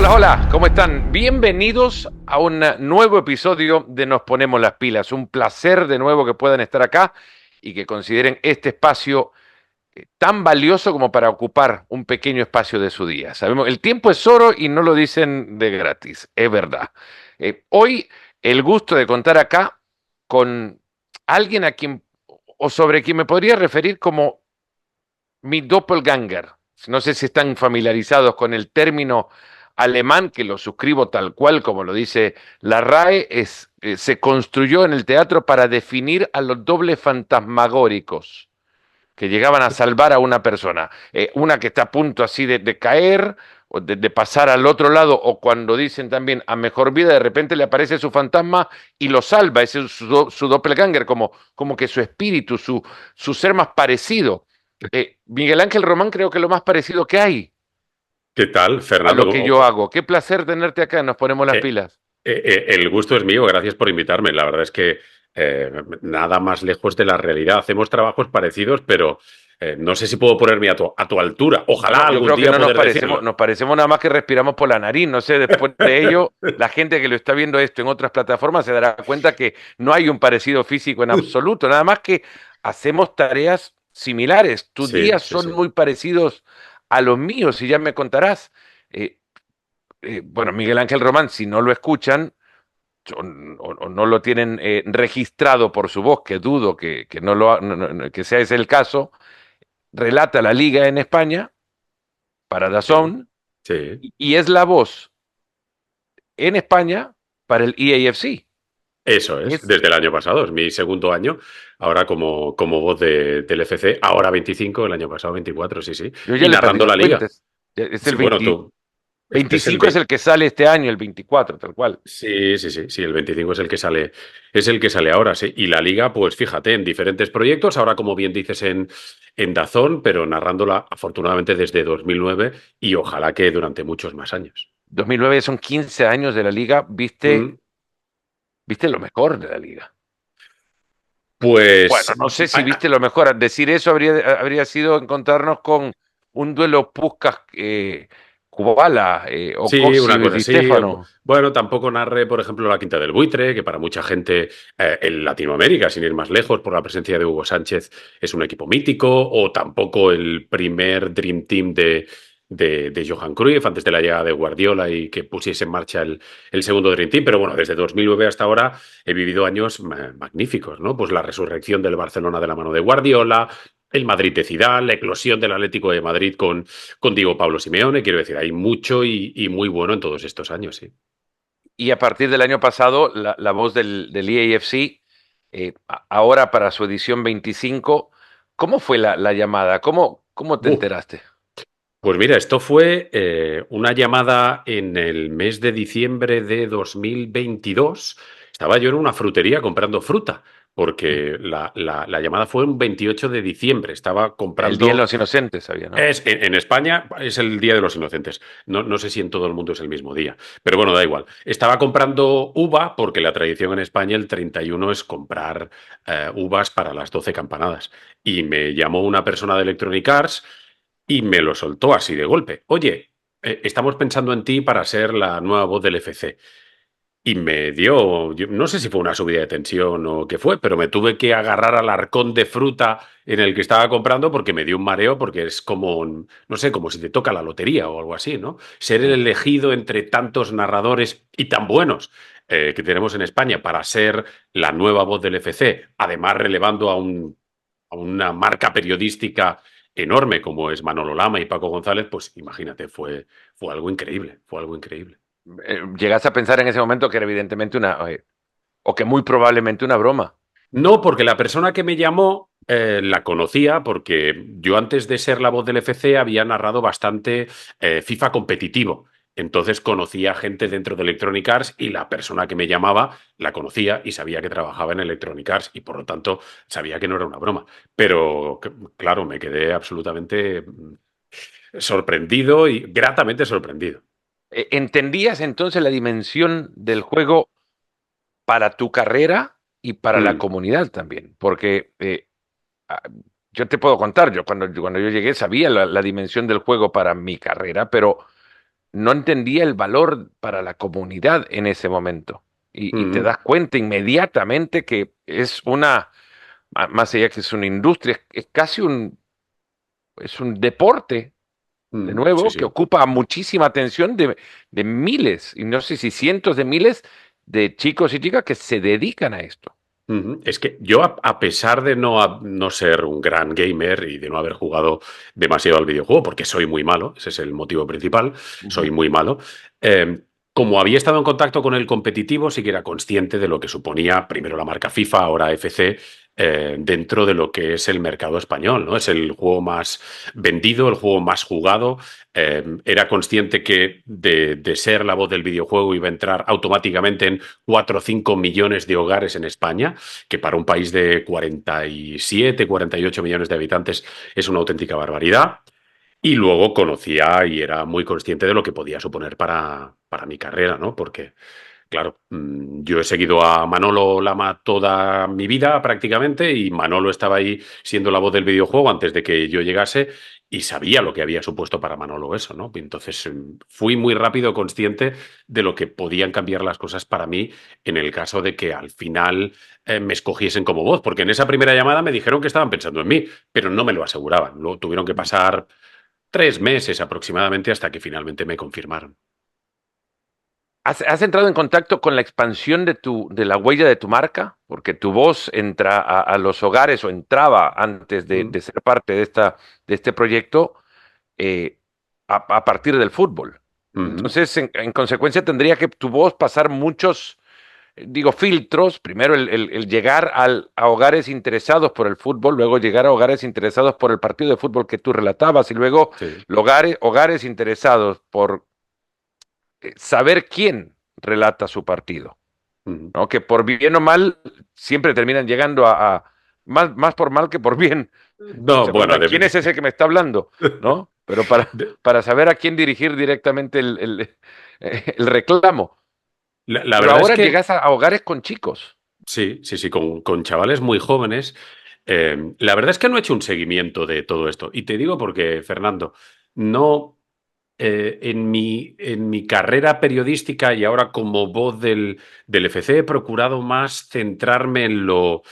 Hola, hola, ¿cómo están? Bienvenidos a un nuevo episodio de Nos Ponemos las Pilas. Un placer de nuevo que puedan estar acá y que consideren este espacio tan valioso como para ocupar un pequeño espacio de su día. Sabemos, el tiempo es oro y no lo dicen de gratis, es verdad. Hoy el gusto de contar acá con alguien a quien o sobre quien me podría referir como mi doppelganger. No sé si están familiarizados con el término alemán, que lo suscribo tal cual como lo dice la RAE, se construyó en el teatro para definir a los dobles fantasmagóricos que llegaban a salvar a una persona. Una que está a punto así de caer, o de pasar al otro lado, o cuando dicen también a mejor vida, de repente le aparece su fantasma y lo salva. Ese es su doppelganger, como que su espíritu, su ser más parecido. Miguel Ángel Román creo que es lo más parecido que hay ¿Qué tal, a lo que yo Fernando? hago. Qué placer tenerte acá, nos ponemos las Eh, pilas. el gusto es mío, gracias por invitarme. La verdad es que nada más lejos de la realidad. Hacemos trabajos parecidos, pero no sé si puedo ponerme a tu altura. Ojalá No, yo algún creo que día no poder decirlo. nos parecemos nada más que respiramos por la nariz. No sé, después de ello, la gente que lo está viendo esto en otras plataformas se dará cuenta que no hay un parecido físico en absoluto, nada más que hacemos tareas similares. Tus Sí, días sí, son sí. muy parecidos a los míos y ya me contarás. Eh, bueno, Miguel Ángel Román, si no lo escuchan o no lo tienen registrado por su voz, que dudo que no lo, que sea ese el caso, relata la liga en España para Sí, DAZN sí. y es la voz en España para el EAFC. Eso es, Es, desde el año pasado, es mi segundo año, ahora como voz del FC, ahora 25, el año pasado 24, sí, sí, yo ya y le perdí narrando la la cuenta. liga. Es el Sí, bueno, 20, tú, este es el 25 es el que sale este año, el 24 tal cual. Sí, sí, sí, sí, el 25 es el que sale ahora, sí. Y la liga, pues fíjate, en diferentes proyectos, ahora como bien dices en DAZN, pero narrándola afortunadamente desde 2009 y ojalá que durante muchos más años. 2009 son 15 años de la liga, Mm, viste lo mejor de la liga. Bueno, Pues no sé si viste lo mejor. Decir eso habría sido encontrarnos con un duelo Puskás Kubala o sí, Coxi una cosa Di así. Stefano. Bueno, tampoco narré, por ejemplo, la Quinta del Buitre, que para mucha gente en Latinoamérica, sin ir más lejos, por la presencia de Hugo Sánchez, es un equipo mítico, o tampoco el primer Dream Team de Johan Cruyff antes de la llegada de Guardiola y que pusiese en marcha el segundo Dream Team. Pero bueno, desde 2009 hasta ahora he vivido años magníficos, ¿no? Pues la resurrección del Barcelona de la mano de Guardiola, el Madrid de Zidane, la eclosión del Atlético de Madrid con Diego Pablo Simeone. Quiero decir, hay mucho y muy bueno en todos estos años, sí. Y a partir del año pasado, la voz del EAFC, ahora para su edición 25, ¿cómo fue la llamada? ¿Cómo te Buh. enteraste? Pues mira, esto fue una llamada en el mes de diciembre de 2022. Estaba yo en una frutería comprando fruta, porque la llamada fue un 28 de diciembre. Estaba El Día de comprando. los Inocentes, sabía, ¿no? En España es el Día de los Inocentes. No, no sé si en todo el mundo es el mismo día, pero bueno, da igual. Estaba comprando uva porque la tradición en España el 31 es comprar uvas para las 12 campanadas. Y me llamó una persona de Electronic Arts y me lo soltó así de golpe. Oye, estamos pensando en ti para ser la nueva voz del FC. Y me dio, no sé si fue una subida de tensión o qué fue, pero me tuve que agarrar al arcón de fruta en el que estaba comprando porque me dio un mareo, porque es como, no sé, como si te toca la lotería o algo así, ¿no? Ser el Mm. elegido entre tantos narradores y tan buenos que tenemos en España para ser la nueva voz del FC, además relevando a una marca periodística enorme como es Manolo Lama y Paco González, pues imagínate, fue algo increíble, fue algo increíble. ¿Llegaste a pensar en ese momento que era evidentemente o que muy probablemente una broma? No, porque la persona que me llamó la conocía porque yo antes de ser la voz del FC había narrado bastante FIFA competitivo. Entonces conocía gente dentro de Electronic Arts y la persona que me llamaba la conocía y sabía que trabajaba en Electronic Arts y por lo tanto sabía que no era una broma. Pero claro, me quedé absolutamente sorprendido y gratamente sorprendido. ¿Entendías entonces la dimensión del juego para tu carrera y para la Mm, comunidad también? Porque ah, yo te puedo contar, cuando yo llegué sabía la dimensión del juego para mi carrera, pero no entendía el valor para la comunidad en ese momento. Y te Ujú, das cuenta inmediatamente que es una, más allá que es una industria, es casi es un deporte, de sí, nuevo, que sí. ocupa muchísima atención de miles, y no sé si cientos de miles de chicos y chicas que se dedican a esto. Ujú. Es que yo, a pesar de no ser un gran gamer y de no haber jugado demasiado al videojuego, porque soy muy malo, ese es el motivo principal, soy Ujú. muy malo, eh, como había estado en contacto con el competitivo, sí que era consciente de lo que suponía primero la marca FIFA, ahora FC, dentro de lo que es el mercado español, ¿no? Es el juego más vendido, el juego más jugado. Era consciente que de ser la voz del videojuego iba a entrar automáticamente en 4 o 5 millones de hogares en España, que para un país de 47, 48 millones de habitantes es una auténtica barbaridad. Y luego conocía y era muy consciente de lo que podía suponer para mi carrera, ¿no? Porque, claro, yo he seguido a Manolo Lama toda mi vida prácticamente y Manolo estaba ahí siendo la voz del videojuego antes de que yo llegase y sabía lo que había supuesto para Manolo eso, ¿no? Entonces fui muy rápido consciente de lo que podían cambiar las cosas para mí en el caso de que al final me escogiesen como voz, porque en esa primera llamada me dijeron que estaban pensando en mí, pero no me lo aseguraban. Luego tuvieron que pasar 3 meses aproximadamente hasta que finalmente me confirmaron. ¿Has entrado en contacto con la expansión de la huella de tu marca? Porque tu voz entra a los hogares o entraba antes Mm, de ser parte de este proyecto eh, a partir del fútbol. mm, Entonces, en consecuencia, tendría que tu voz pasar muchos, digo, filtros. Primero, el llegar a hogares interesados por el fútbol, luego llegar a hogares interesados por el partido de fútbol que tú relatabas, y luego sí. hogares interesados por saber quién relata su partido, Mm. ¿no? Que por bien o mal siempre terminan llegando más por mal que por bien. No, Se bueno, preguntan, ¿quién es ese que me está hablando? ¿No? Pero de- para saber a quién dirigir directamente el reclamo. la Pero verdad es ahora que llegas a hogares con chicos. sí, sí, sí, con chavales muy jóvenes. La verdad es que no he hecho un seguimiento de todo esto. Y te digo porque, Fernando, no en mi carrera periodística y ahora como voz del FC he procurado más centrarme en lo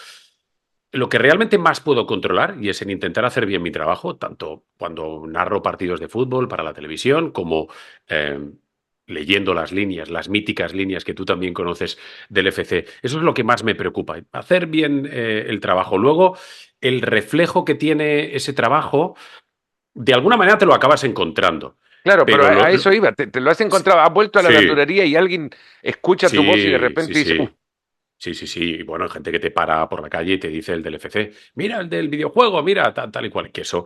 que realmente más puedo controlar y es en intentar hacer bien mi trabajo, tanto cuando narro partidos de fútbol para la televisión como eh, leyendo las líneas, las míticas líneas que tú también conoces del FC. Eso es lo que más me preocupa, hacer bien el trabajo. Luego, el reflejo que tiene ese trabajo, de alguna manera te lo acabas encontrando. Claro, pero Pero a eso iba. Te lo has sí, encontrado, has vuelto a la sí, naturería y alguien escucha tu voz y de sí, sí, repente dice, sí. Sí, sí, sí. Y bueno, hay gente que te para por la calle y te dice el del FC, mira el del videojuego, mira, tal, tal y cual. Que eso,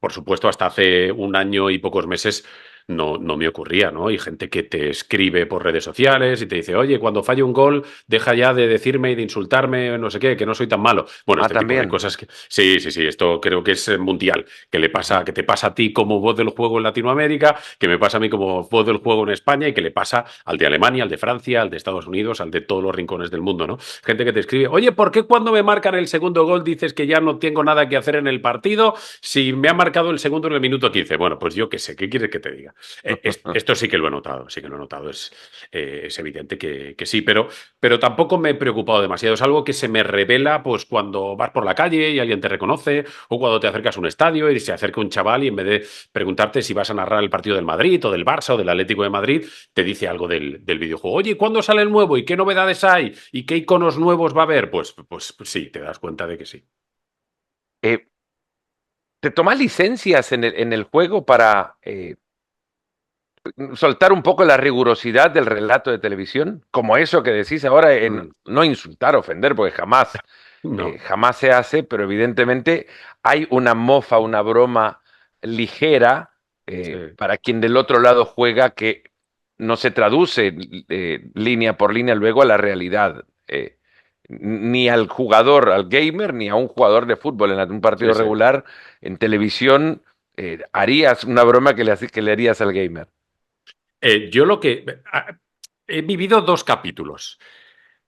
por supuesto, hasta hace un año y pocos meses no me ocurría, ¿no? Hay gente que te escribe por redes sociales y te dice, oye, cuando falle un gol, deja ya de decirme y de insultarme, no sé qué, que no soy tan malo. Bueno, este tipo de también. cosas que. Sí, sí, sí, esto creo que es mundial, que le pasa, Ujú. que te pasa a ti como voz del juego en Latinoamérica, que me pasa a mí como voz del juego en España y que le pasa al de Alemania, al de Francia, al de Estados Unidos, al de todos los rincones del mundo, ¿no? Gente que te escribe, oye, ¿por qué cuando me marcan el segundo gol dices que ya no tengo nada que hacer en el partido si me ha marcado el segundo en el minuto 15? Bueno, pues yo qué sé, ¿qué quieres que te diga? Esto sí que lo he notado, sí que lo he notado, es evidente que sí, pero tampoco me he preocupado demasiado. Es algo que se me revela pues cuando vas por la calle y alguien te reconoce o cuando te acercas a un estadio y se acerca un chaval y en vez de preguntarte si vas a narrar el partido del Madrid o del Barça o del Atlético de Madrid, te dice algo del videojuego. Oye, ¿cuándo sale el nuevo? ¿Y qué novedades hay? ¿Y qué iconos nuevos va a haber? Pues sí, te das cuenta de que sí. Eh, ¿Te tomas licencias en el juego para soltar un poco la rigurosidad del relato de televisión? Como eso que decís ahora, en Mm, no insultar, ofender, porque no, jamás se hace, pero evidentemente hay una mofa, una broma ligera sí, para quien del otro lado juega que no se traduce línea por línea luego a la realidad. Ni al jugador, al gamer, ni a un jugador de fútbol en un partido sí, sí. regular en televisión harías una broma que le harías al gamer. Yo lo que. He vivido dos capítulos.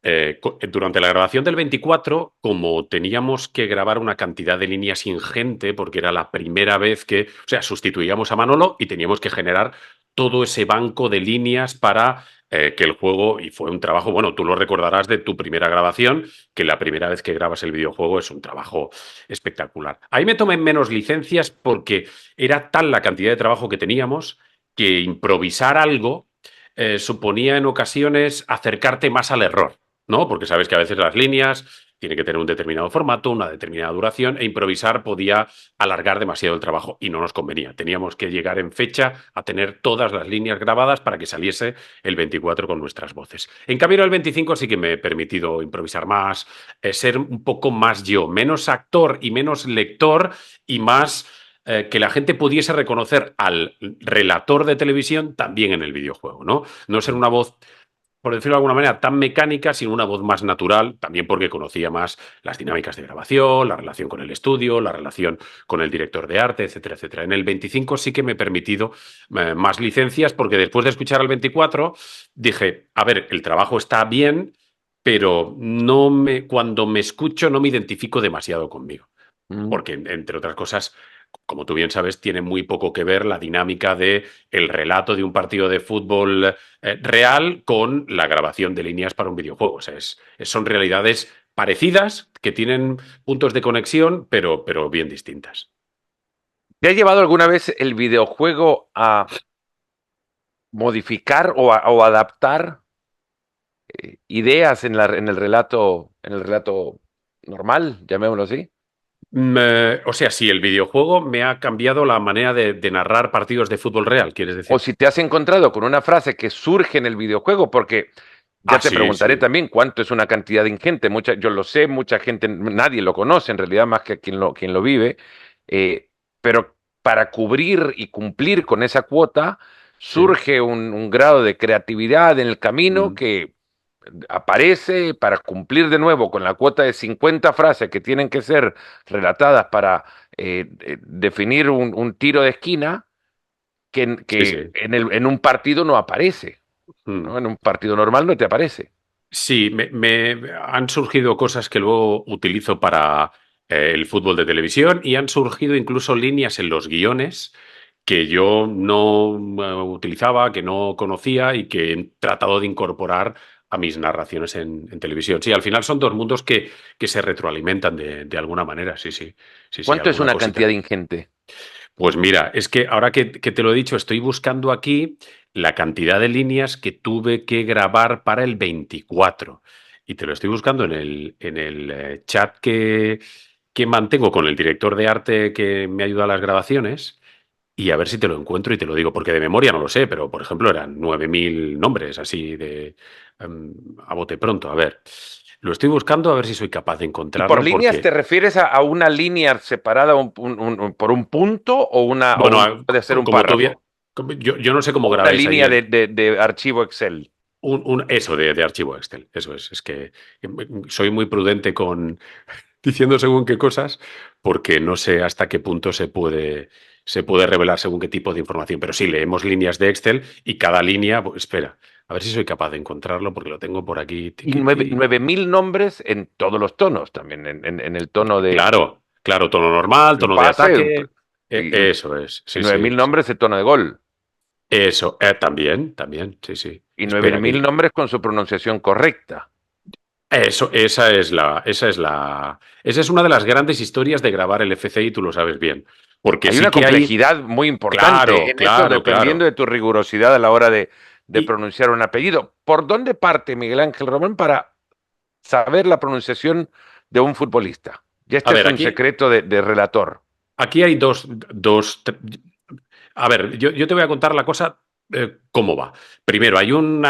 Durante la grabación del 24, como teníamos que grabar una cantidad de líneas ingente, porque era la primera vez que, o sea, sustituíamos a Manolo y teníamos que generar todo ese banco de líneas para que el juego, y fue un trabajo, bueno, tú lo recordarás de tu primera grabación, que la primera vez que grabas el videojuego es un trabajo espectacular. Ahí me tomé menos licencias porque era tal la cantidad de trabajo que teníamos que improvisar algo suponía en ocasiones acercarte más al error, ¿no? Porque sabes que a veces las líneas tienen que tener un determinado formato, una determinada duración, e improvisar podía alargar demasiado el trabajo y no nos convenía. Teníamos que llegar en fecha a tener todas las líneas grabadas para que saliese el 24 con nuestras voces. En cambio, el 25 sí que me he permitido improvisar más, ser un poco más yo, menos actor y menos lector y más que la gente pudiese reconocer al relator de televisión también en el videojuego, ¿no? No ser una voz, por decirlo de alguna manera, tan mecánica, sino una voz más natural, también porque conocía más las dinámicas de grabación, la relación con el estudio, la relación con el director de arte, etcétera, etcétera. En el 25 sí que me he permitido más licencias, porque después de escuchar al 24 dije, a ver, el trabajo está bien, pero cuando me escucho no me identifico demasiado conmigo Mm. porque, entre otras cosas, como tú bien sabes, tiene muy poco que ver la dinámica de el relato de un partido de fútbol real con la grabación de líneas para un videojuego. O sea, son realidades parecidas que tienen puntos de conexión, pero bien distintas. ¿Te ha llevado alguna vez el videojuego a modificar o adaptar ideas en el relato normal, llamémoslo así? O sea, sí, el videojuego me ha cambiado la manera de narrar partidos de fútbol real, ¿quieres O decir? si te has encontrado con una frase que surge en el videojuego, porque Ah, ya te sí, preguntaré sí. también cuánto es una cantidad ingente. Yo lo sé, mucha gente, nadie lo conoce en realidad más que quien lo vive, pero para cubrir y cumplir con esa cuota Sí. surge un grado de creatividad en el camino Mm. que aparece para cumplir de nuevo con la cuota de 50 frases que tienen que ser relatadas para definir un tiro de esquina Sí, que sí. en un partido no aparece, Mm. ¿no? En un partido normal no te aparece. Sí, me han surgido cosas que luego utilizo para el fútbol de televisión y han surgido incluso líneas en los guiones que yo no utilizaba, que no conocía y que he tratado de incorporar a mis narraciones en televisión. Sí, al final son dos mundos que se retroalimentan de alguna manera, sí, sí, sí, sí, ¿Cuánto es alguna una cantidad cosita. ingente? Pues mira, es que ahora que te lo he dicho, estoy buscando aquí la cantidad de líneas que tuve que grabar para el 24. Y te lo estoy buscando en el chat que mantengo con el director de arte que me ayuda a las grabaciones. Y a ver si te lo encuentro y te lo digo, porque de memoria no lo sé, pero por ejemplo eran 9.000 nombres así a bote pronto. A ver, lo estoy buscando a ver si soy capaz de ¿Y por encontrarlo líneas te porque, refieres a una línea separada por un punto bueno, puede ser un como tú bien, párrafo? yo no sé cómo ¿O una grabáis ahí línea de archivo Excel? eso de archivo Excel, eso es que soy muy prudente con diciendo según qué cosas, porque no sé hasta qué punto se puede revelar según qué tipo de información. Pero sí, leemos líneas de Excel y cada línea, pues, espera, a ver si soy capaz de encontrarlo porque lo tengo por aquí. Y Tiquiti. 9.000 nombres en todos los tonos, también en el tono Claro, claro, tono normal, de un tono de pase, ataque. y Eso es, y sí, 9.000 sí. nombres de tono de gol. Eso, también, sí, sí. Y nueve Espera, mil que nombres con su pronunciación correcta. eso, esa es una de las grandes historias de grabar el FC y tú lo sabes bien. Porque Hay sí una que hay, complejidad muy importante claro, en eso, claro, dependiendo claro. de tu rigurosidad a la hora de Y, pronunciar un apellido. ¿Por dónde parte Miguel Ángel Román para saber la pronunciación de un futbolista? Y a este es ver, un aquí, secreto de relator. aquí hay a ver, yo te voy a contar la cosa cómo va. Primero, hay un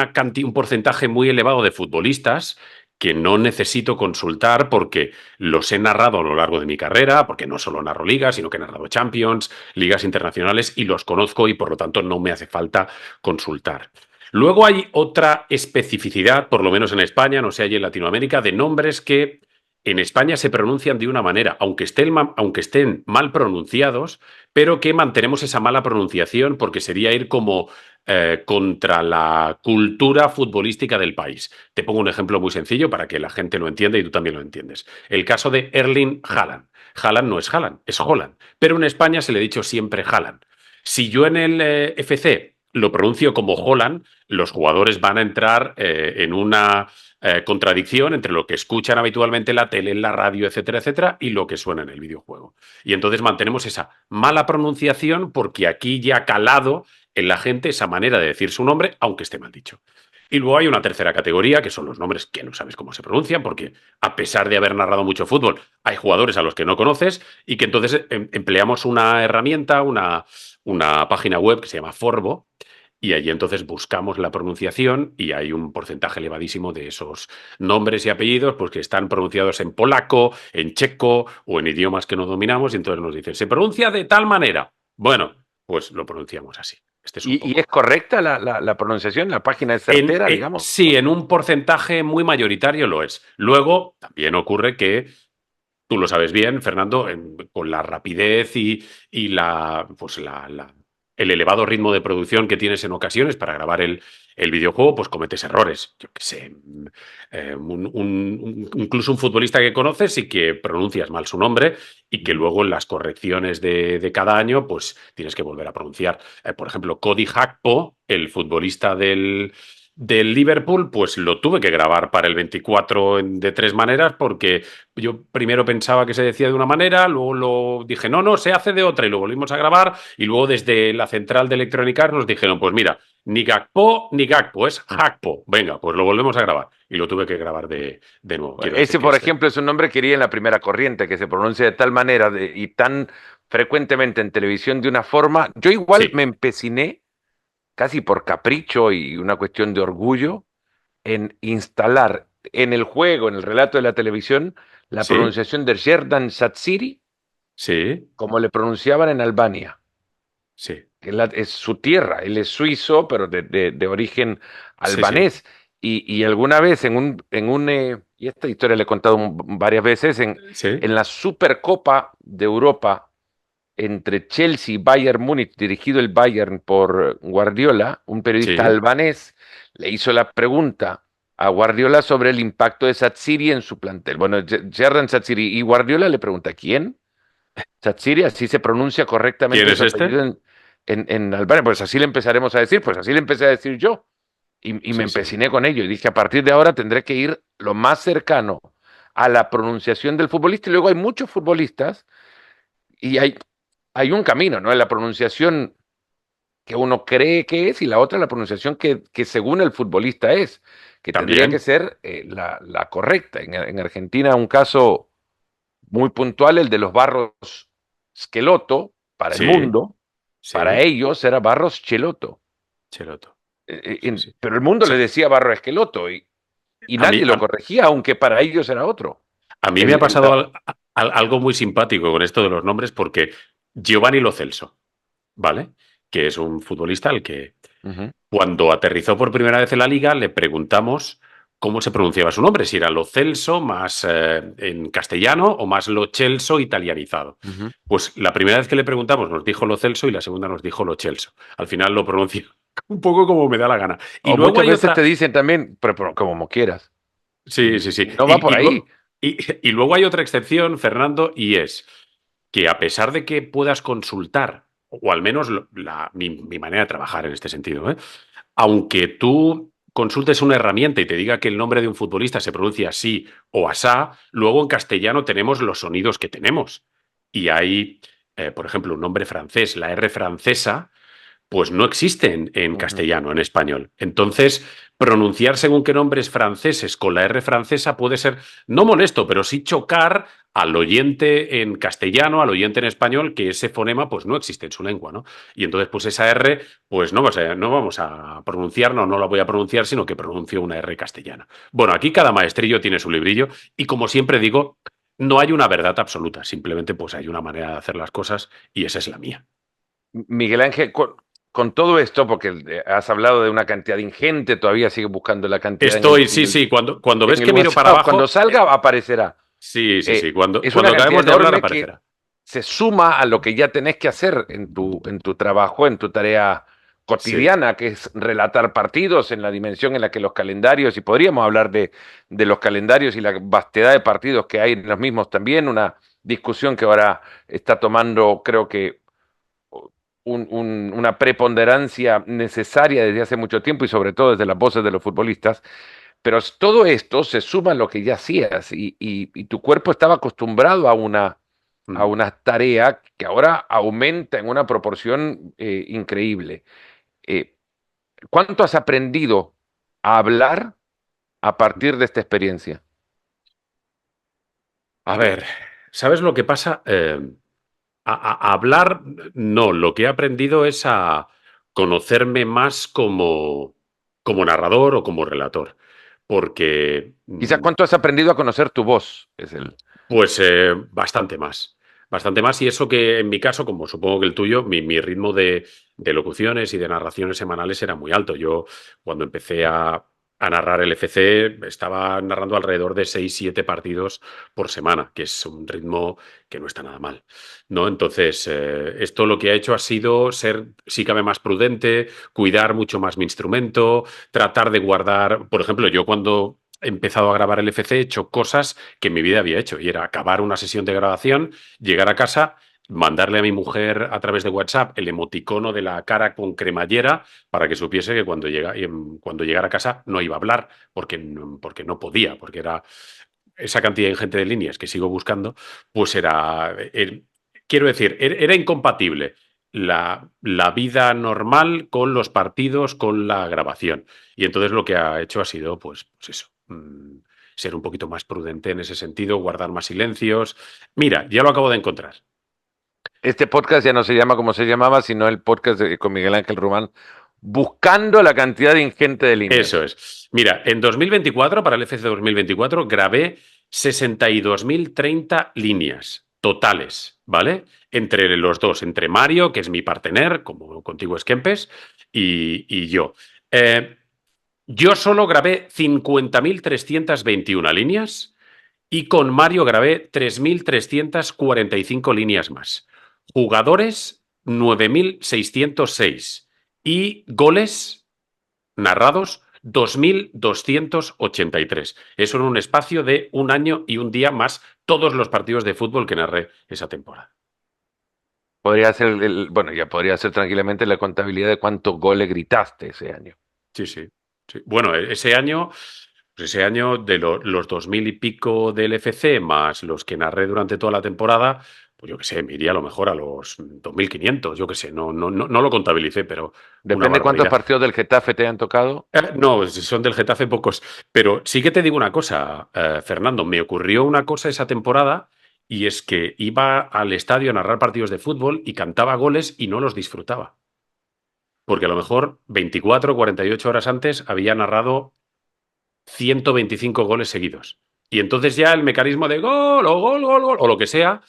porcentaje muy elevado de futbolistas que no necesito consultar porque los he narrado a lo largo de mi carrera, porque no solo narro ligas, sino que he narrado Champions, ligas internacionales y los conozco y por lo tanto no me hace falta consultar. Luego hay otra especificidad, por lo menos en España, no sé, allí en Latinoamérica, de nombres que en España se pronuncian de una manera, aunque estén mal pronunciados, pero que mantenemos esa mala pronunciación porque sería ir como contra la cultura futbolística del país. Te pongo un ejemplo muy sencillo para que la gente lo entienda y tú también lo entiendes. El caso de Erling Haaland. Haaland no es Haaland, es Holland. Pero en España se le ha dicho siempre Haaland. Si yo en el FC lo pronuncio como Holland, los jugadores van a entrar en una contradicción entre lo que escuchan habitualmente en la tele, en la radio, etcétera, etcétera, y lo que suena en el videojuego. Y entonces mantenemos esa mala pronunciación porque aquí ya ha calado en la gente esa manera de decir su nombre, aunque esté mal dicho. Y luego hay una tercera categoría, que son los nombres que no sabes cómo se pronuncian, porque a pesar de haber narrado mucho fútbol, hay jugadores a los que no conoces y que entonces empleamos una herramienta, una página web que se llama Forbo, y allí entonces buscamos la pronunciación y hay un porcentaje elevadísimo de esos nombres y apellidos pues que están pronunciados en polaco, en checo o en idiomas que no dominamos y entonces nos dicen, se pronuncia de tal manera. Bueno, pues lo pronunciamos así. Este es un ¿Y es poco. correcta la pronunciación? ¿La página es certera, digamos? Sí, en un porcentaje muy mayoritario lo es. Luego, también ocurre que tú lo sabes bien, Fernando, con la rapidez y el elevado ritmo de producción que tienes en ocasiones para grabar el videojuego, pues cometes errores. Yo qué sé, incluso un futbolista que conoces y que pronuncias mal su nombre y que luego en las correcciones de cada año, pues tienes que volver a pronunciar. Por ejemplo, Cody Gakpo, el futbolista del Liverpool, pues lo tuve que grabar para el 24 de tres maneras porque yo primero pensaba que se decía de una manera, luego lo dije, no, no, se hace de otra y lo volvimos a grabar y luego desde la central de Electronic Arts nos dijeron, pues mira, ni Gakpo ni Gakpo, es Hakpo. Venga, pues lo volvemos a grabar y lo tuve que grabar de nuevo. Quiero decir Ese, que por ejemplo, es un nombre que iría en la primera corriente, que se pronuncia de tal manera y tan frecuentemente en televisión de una forma. Yo igual sí, me empeciné, casi por capricho y una cuestión de orgullo, en instalar en el juego, en el relato de la televisión, la sí, pronunciación de Xherdan Shaqiri, sí, como le pronunciaban en Albania, sí, que es su tierra. Él es suizo, pero de origen sí, sí, albanés. Y alguna vez y esta historia le he contado varias veces, sí, en la Supercopa de Europa entre Chelsea y Bayern Múnich, dirigido el Bayern por Guardiola, un periodista sí, albanés le hizo la pregunta a Guardiola sobre el impacto de Satsiri en su plantel. Bueno, Xherdan Satsiri, y Guardiola le pregunta, ¿quién? Satsiri, así se pronuncia ¿quién correctamente es su apellido este? en Albania. Pues así le empezaremos a decir, pues así le empecé a decir yo. Y me Sí, sí, empeciné con ello y dije, a partir de ahora tendré que ir lo más cercano a la pronunciación del futbolista. Y luego hay muchos futbolistas y hay un camino, ¿no? En la pronunciación que uno cree que es y la otra la pronunciación que según el futbolista es, que tendría que también, ser la correcta. En Argentina un caso muy puntual, el de los Barros Schelotto, para el sí, mundo, para sí, ellos era Barros Cheloto. Cheloto, sí, sí. Pero el mundo le decía Barros Esqueloto y A mí, nadie lo corregía, aunque para ellos era otro. A mí me ha pasado algo muy simpático con esto de los nombres porque Giovanni Lo Celso, ¿vale? Que es un futbolista al que Ujú, cuando aterrizó por primera vez en la liga le preguntamos cómo se pronunciaba su nombre, si era Lo Celso más en castellano o más Lo Celso italianizado. ujú. Pues la primera vez que le preguntamos nos dijo Lo Celso y la segunda nos dijo Lo Celso. Al final lo pronuncia un poco como me da la gana. Y O luego muchas hay veces te otra. dicen también, pero como quieras. Sí, sí, sí. Y no va por ahí. Y luego hay otra excepción, Fernando, y es que a pesar de que puedas consultar, o al menos mi manera de trabajar en este sentido, ¿eh? Aunque tú consultes una herramienta y te diga que el nombre de un futbolista se pronuncia así o asá, luego en castellano tenemos los sonidos que tenemos. Y hay, por ejemplo, un nombre francés, la R francesa pues no existen en Ujú. castellano, en español. Entonces, pronunciar según qué nombres franceses con la R francesa puede ser no molesto, pero sí chocar al oyente en castellano, al oyente en español, que ese fonema pues no existe en su lengua, ¿no? Y entonces, pues esa R, pues no vamos a pronunciar, no la voy a pronunciar, sino que pronuncio una R castellana. Bueno, aquí cada maestrillo tiene su librillo y como siempre digo, no hay una verdad absoluta, simplemente pues hay una manera de hacer las cosas y esa es la mía. Miguel Ángel, con todo esto, porque has hablado de una cantidad ingente, todavía sigue buscando la cantidad Estoy, sí, sí, cuando en ves el que miro para WhatsApp. Cuando abajo, salga, aparecerá. sí, sí, sí, Es una cuando cantidad acabemos de hablar enorme que aparecerá. se suma a lo que ya tenés que hacer en tu trabajo, en tu tarea Sí, cotidiana, que es relatar partidos en la dimensión en la que los calendarios, y podríamos hablar de los calendarios y la vastedad de partidos que hay en los mismos también, una discusión que ahora está tomando, creo que una preponderancia necesaria desde hace mucho tiempo y sobre todo desde las voces de los futbolistas, pero todo esto se suma a lo que ya hacías y tu cuerpo estaba acostumbrado a Mm. una tarea que ahora aumenta en una proporción increíble. Eh, ¿Cuánto has aprendido a hablar a partir de esta experiencia? A ver, ¿sabes lo que pasa? A hablar, no, lo que he aprendido es a conocerme más como narrador o como relator, porque Quizá cuánto has aprendido a conocer tu voz, es el... pues bastante más. Bastante más. Y eso que en mi caso, como supongo que el tuyo, mi ritmo de locuciones y de narraciones semanales era muy alto. Yo, cuando empecé a narrar el FC, estaba narrando alrededor de 6 7 partidos por semana, que es un ritmo que no está nada mal. ¿No? Entonces, esto lo que ha hecho ha sido ser, si cabe, más prudente, cuidar mucho más mi instrumento, tratar de guardar. Por ejemplo, yo cuando he empezado a grabar el FC he hecho cosas que en mi vida había hecho, y era acabar una sesión de grabación, llegar a casa, mandarle a mi mujer a través de WhatsApp el emoticono de la cara con cremallera para que supiese que cuando llegara a casa no iba a hablar, porque no podía, porque era esa cantidad ingente de líneas que sigo buscando, pues quiero decir, era incompatible la vida normal con los partidos, con la grabación. Y entonces lo que ha hecho ha sido, pues eso, ser un poquito más prudente en ese sentido, guardar más silencios. Mira, ya lo acabo de encontrar. Este podcast ya no se llama como se llamaba, sino el podcast con Miguel Ángel Rumán, buscando la cantidad ingente de Eso líneas. es. Mira, en 2024, para el FC 2024, grabé 62.030 líneas totales, ¿vale? Entre los dos, entre Mario, que es mi partener, como contigo es Kempes, y yo. Yo solo grabé 50.321 líneas y con Mario grabé 3.345 líneas más. Jugadores, 9.606 y goles narrados 2.283. Eso en un espacio de un año y un día más todos los partidos de fútbol que narré esa temporada. Podría ser, bueno, ya podría ser tranquilamente la contabilidad de cuántos goles gritaste ese año. Sí, sí. Sí. Bueno, ese año de los 2.000 y pico del FC más los que narré durante toda la temporada, pues yo qué sé, me iría a lo mejor a los 2.500, yo qué sé, no lo contabilicé, pero una Depende cuántos barbaridad. partidos del Getafe te hayan tocado. No, si son del Getafe pocos, pero sí que te digo una cosa, Fernando, me ocurrió una cosa esa temporada y es que iba al estadio a narrar partidos de fútbol y cantaba goles y no los disfrutaba, porque a lo mejor 24 o 48 horas antes había narrado 125 goles seguidos. Y entonces ya el mecanismo de gol o gol, gol, gol, o lo que sea,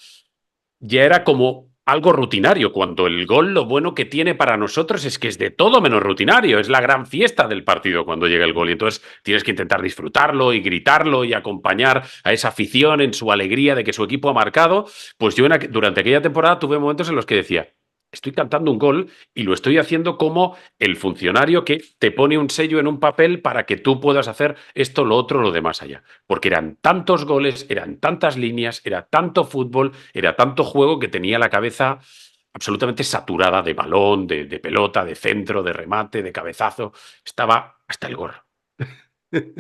ya era como algo rutinario, cuando el gol lo bueno que tiene para nosotros es que es de todo menos rutinario, es la gran fiesta del partido cuando llega el gol y entonces tienes que intentar disfrutarlo y gritarlo y acompañar a esa afición en su alegría de que su equipo ha marcado. Pues yo durante aquella temporada tuve momentos en los que decía, estoy cantando un gol y lo estoy haciendo como el funcionario que te pone un sello en un papel para que tú puedas hacer esto, lo otro, lo demás allá. Porque eran tantos goles, eran tantas líneas, era tanto fútbol, era tanto juego que tenía la cabeza absolutamente saturada de balón, de pelota, de centro, de remate, de cabezazo. Estaba hasta el gorro.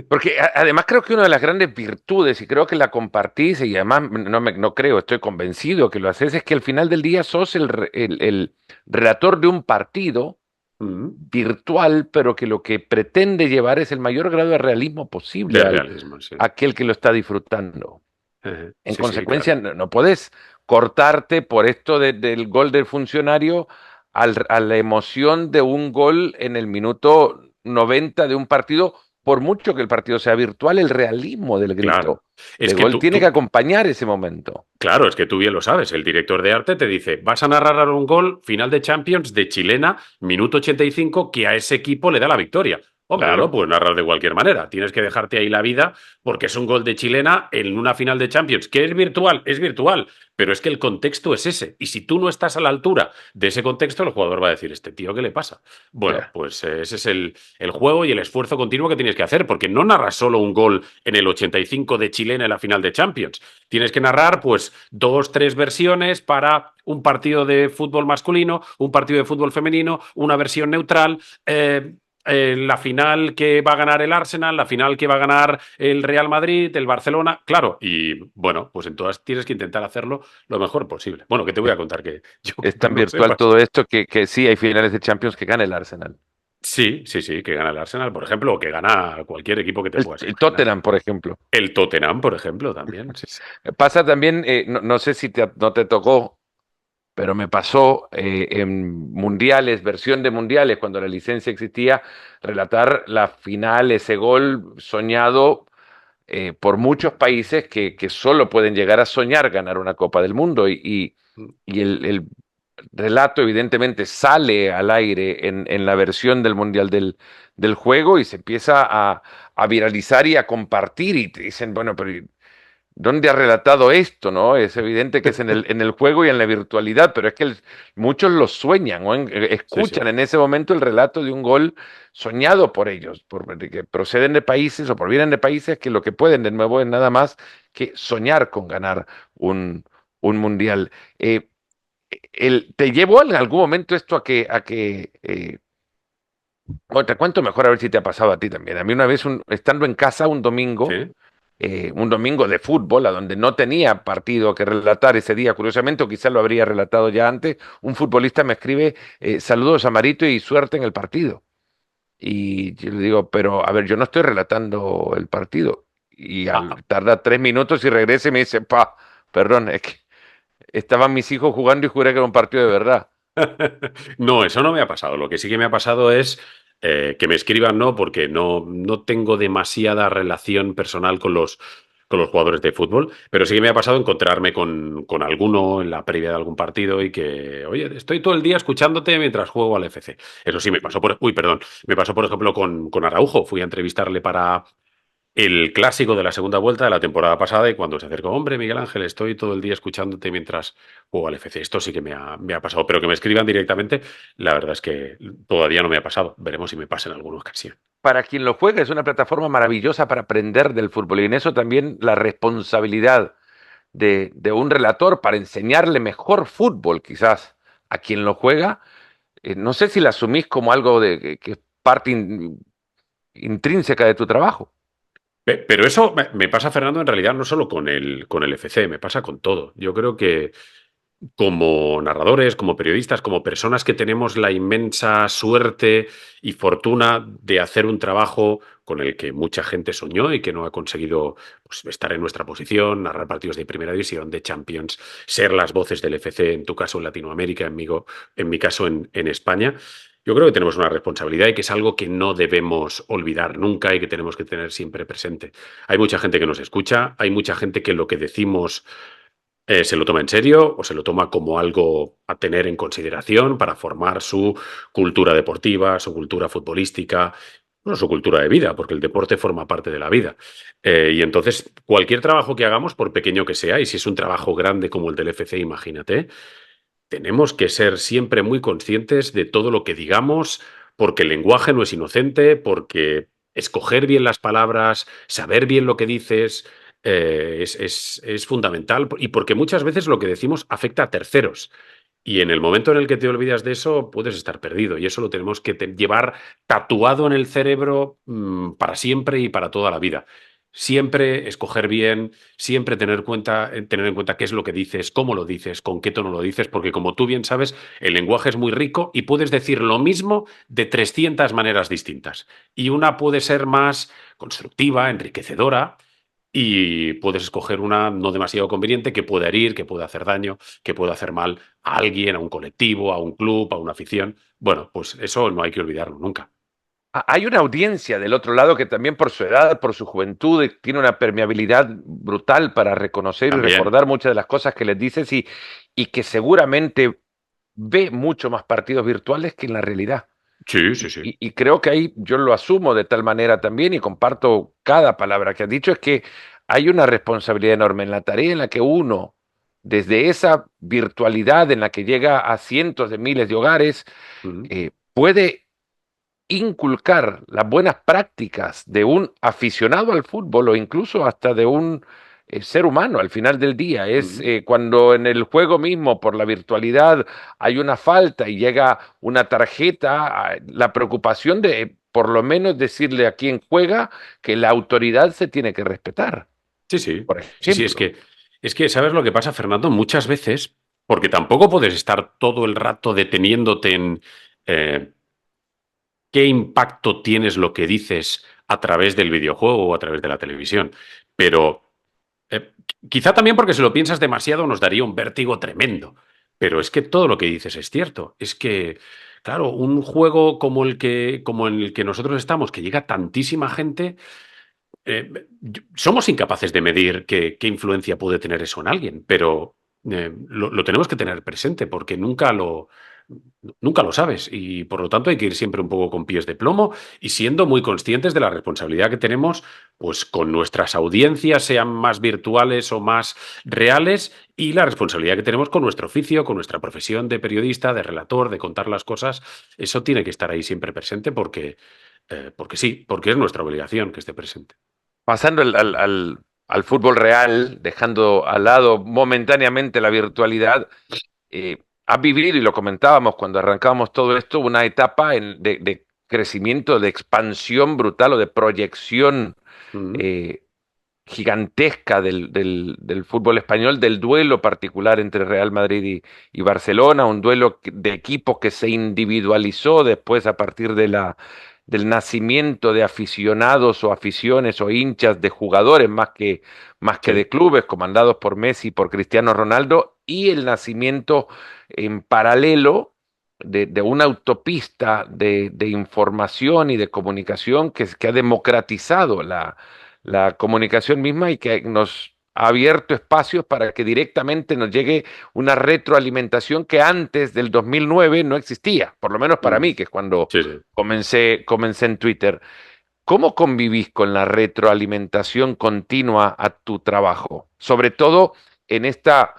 Porque además creo que una de las grandes virtudes, y creo que la compartís, y además no creo, estoy convencido que lo haces, es que al final del día sos el relator de un partido Mm. virtual, pero que lo que pretende llevar es el mayor grado de realismo posible De al realismo, sí. a aquel que lo está disfrutando. En Sí, sí, claro. consecuencia, no podés cortarte por esto del gol del funcionario a la emoción de un gol en el minuto 90 de un partido, por mucho que el partido sea virtual, el realismo del Claro. grito Es de que gol tiene que acompañar ese momento. claro, es que tú bien lo sabes. El director de arte te dice, vas a narrar ahora un gol final de Champions de chilena, minuto 85, que a ese equipo le da la victoria. Hombre, no lo Claro. puedes narrar de cualquier manera. Tienes que dejarte ahí la vida porque es un gol de chilena en una final de Champions, que es virtual, pero es que el contexto es ese. Y si tú no estás a la altura de ese contexto, el jugador va a decir, ¿este tío qué le pasa? Bueno, Ya. pues ese es el juego y el esfuerzo continuo que tienes que hacer, porque no narras solo un gol en el 85 de chilena en la final de Champions. Tienes que narrar, pues, dos, tres versiones para un partido de fútbol masculino, un partido de fútbol femenino, una versión neutral. La final que va a ganar el Arsenal, la final que va a ganar el Real Madrid, el Barcelona, claro, y bueno, pues en todas tienes que intentar hacerlo lo mejor posible. Bueno, ¿qué te voy a contar que yo que Es tú tan no virtual sepas? todo esto que sí hay finales de Champions que gana el Arsenal. Sí, sí, sí, que gana el Arsenal, por ejemplo, o que gana cualquier equipo que te puedas El imaginar. Tottenham, por ejemplo. El Tottenham, por ejemplo, también. Sí, sí. Pasa también, no sé si no te tocó, pero me pasó en mundiales, versión de mundiales, cuando la licencia existía, relatar la final, ese gol soñado por muchos países que solo pueden llegar a soñar ganar una Copa del Mundo y el relato evidentemente sale al aire en la versión del mundial del juego y se empieza a viralizar y a compartir y te dicen, bueno, pero ¿dónde ha relatado esto, no? Es evidente que es en el juego y en la virtualidad, pero es que muchos lo sueñan o Sí, sí. escuchan en ese momento el relato de un gol soñado por ellos, que proceden de países o provienen de países que lo que pueden de nuevo es nada más que soñar con ganar un, un mundial. ¿Te llevó en algún momento esto o te cuento mejor a ver si te ha pasado a ti también? A mí una vez, estando en casa Sí. un domingo de fútbol, a donde no tenía partido que relatar ese día, curiosamente, o quizás lo habría relatado ya antes, un futbolista me escribe, saludos a Marito y suerte en el partido. Y yo le digo, pero a ver, yo no estoy relatando el partido. Y Ah, tarda 3 minutos y regresa y me dice, perdón, es que estaban mis hijos jugando y juré que era un partido de verdad. no, eso no me ha pasado. Lo que sí que me ha pasado es que me escriban, no, porque no tengo demasiada relación personal con los jugadores de fútbol, pero sí que me ha pasado encontrarme con alguno en la previa de algún partido y que, oye, estoy todo el día escuchándote mientras juego al FC. Eso sí, me pasó uy, perdón, me pasó, por ejemplo, con Araujo. Fui a entrevistarle para el clásico de la segunda vuelta de la temporada pasada y cuando se acercó, hombre, Miguel Ángel, estoy todo el día escuchándote mientras juego al FC. Esto sí que me ha pasado, pero que me escriban directamente, la verdad es que todavía no me ha pasado. Veremos si me pasa en alguna ocasión. Para quien lo juega es una plataforma maravillosa para aprender del fútbol y en eso también la responsabilidad de un relator para enseñarle mejor fútbol quizás a quien lo juega. No sé si la asumís como algo que es parte intrínseca de tu trabajo. Pero eso me pasa, Fernando, en realidad no solo con el FC, me pasa con todo. Yo creo que como narradores, como periodistas, como personas que tenemos la inmensa suerte y fortuna de hacer un trabajo con el que mucha gente soñó y que no ha conseguido pues, estar en nuestra posición, narrar partidos de primera división, de Champions, ser las voces del FC, en tu caso en Latinoamérica, en mi caso en España. Yo creo que tenemos una responsabilidad y que es algo que no debemos olvidar nunca y que tenemos que tener siempre presente. Hay mucha gente que nos escucha, hay mucha gente que lo que decimos se lo toma en serio o se lo toma como algo a tener en consideración para formar su cultura deportiva, su cultura futbolística, bueno, su cultura de vida, porque el deporte forma parte de la vida. Y entonces, cualquier trabajo que hagamos, por pequeño que sea, y si es un trabajo grande como el del FC, imagínate, tenemos que ser siempre muy conscientes de todo lo que digamos, porque el lenguaje no es inocente, porque escoger bien las palabras, saber bien lo que dices, es fundamental y porque muchas veces lo que decimos afecta a terceros. Y en el momento en el que te olvidas de eso, puedes estar perdido. Y eso lo tenemos que llevar tatuado en el cerebro para siempre y para toda la vida. Siempre escoger bien, siempre tener en cuenta qué es lo que dices, cómo lo dices, con qué tono lo dices, porque como tú bien sabes, el lenguaje es muy rico y puedes decir lo mismo de 300 maneras distintas. Y una puede ser más constructiva, enriquecedora, y puedes escoger una no demasiado conveniente que pueda herir, que pueda hacer daño, que pueda hacer mal a alguien, a un colectivo, a un club, a una afición. Bueno, pues eso no hay que olvidarlo nunca. Hay una audiencia del otro lado que también por su edad, por su juventud, tiene una permeabilidad brutal para reconocer y También. recordar muchas de las cosas que les dices y que seguramente ve mucho más partidos virtuales que en la realidad. Sí, sí, sí. Y creo que ahí yo lo asumo de tal manera también y comparto cada palabra que has dicho, es que hay una responsabilidad enorme en la tarea en la que uno, desde esa virtualidad en la que llega a cientos de miles de hogares, Ujú, puede inculcar las buenas prácticas de un aficionado al fútbol o incluso hasta de un ser humano al final del día. Es ujú. cuando en el juego mismo, por la virtualidad, hay una falta y llega una tarjeta, la preocupación de por lo menos decirle a quien juega que la autoridad se tiene que respetar, Sí, sí. por Sí, sí, ejemplo. es que, ¿sabes lo que pasa, Fernando? Muchas veces, porque tampoco puedes estar todo el rato deteniéndote en eh, qué impacto tienes lo que dices a través del videojuego o a través de la televisión. Pero quizá también porque si lo piensas demasiado nos daría un vértigo tremendo. Pero es que todo lo que dices es cierto. Es que, claro, un juego como en el que nosotros estamos, que llega tantísima gente, somos incapaces de medir qué influencia puede tener eso en alguien, pero lo tenemos que tener presente porque nunca lo sabes y por lo tanto hay que ir siempre un poco con pies de plomo y siendo muy conscientes de la responsabilidad que tenemos pues con nuestras audiencias, sean más virtuales o más reales, y la responsabilidad que tenemos con nuestro oficio, con nuestra profesión de periodista, de relator, de contar las cosas. Eso tiene que estar ahí siempre presente porque sí, porque es nuestra obligación que esté presente. Pasando al fútbol real, dejando al lado momentáneamente la virtualidad, has vivido, y lo comentábamos cuando arrancábamos todo esto, una etapa de crecimiento, de expansión brutal o de proyección Mm. eh, gigantesca del fútbol español, del duelo particular entre Real Madrid y Barcelona, un duelo de equipos que se individualizó después a partir del nacimiento de aficionados o aficiones o hinchas de jugadores más que de Sí, clubes, comandados por Messi y por Cristiano Ronaldo, y el nacimiento en paralelo de una autopista de información y de comunicación que ha democratizado la comunicación misma y que nos ha abierto espacios para que directamente nos llegue una retroalimentación que antes del 2009 no existía, por lo menos para mm, mí, que es cuando sí, sí. comencé en Twitter. ¿Cómo convivís con la retroalimentación continua a tu trabajo? Sobre todo en esta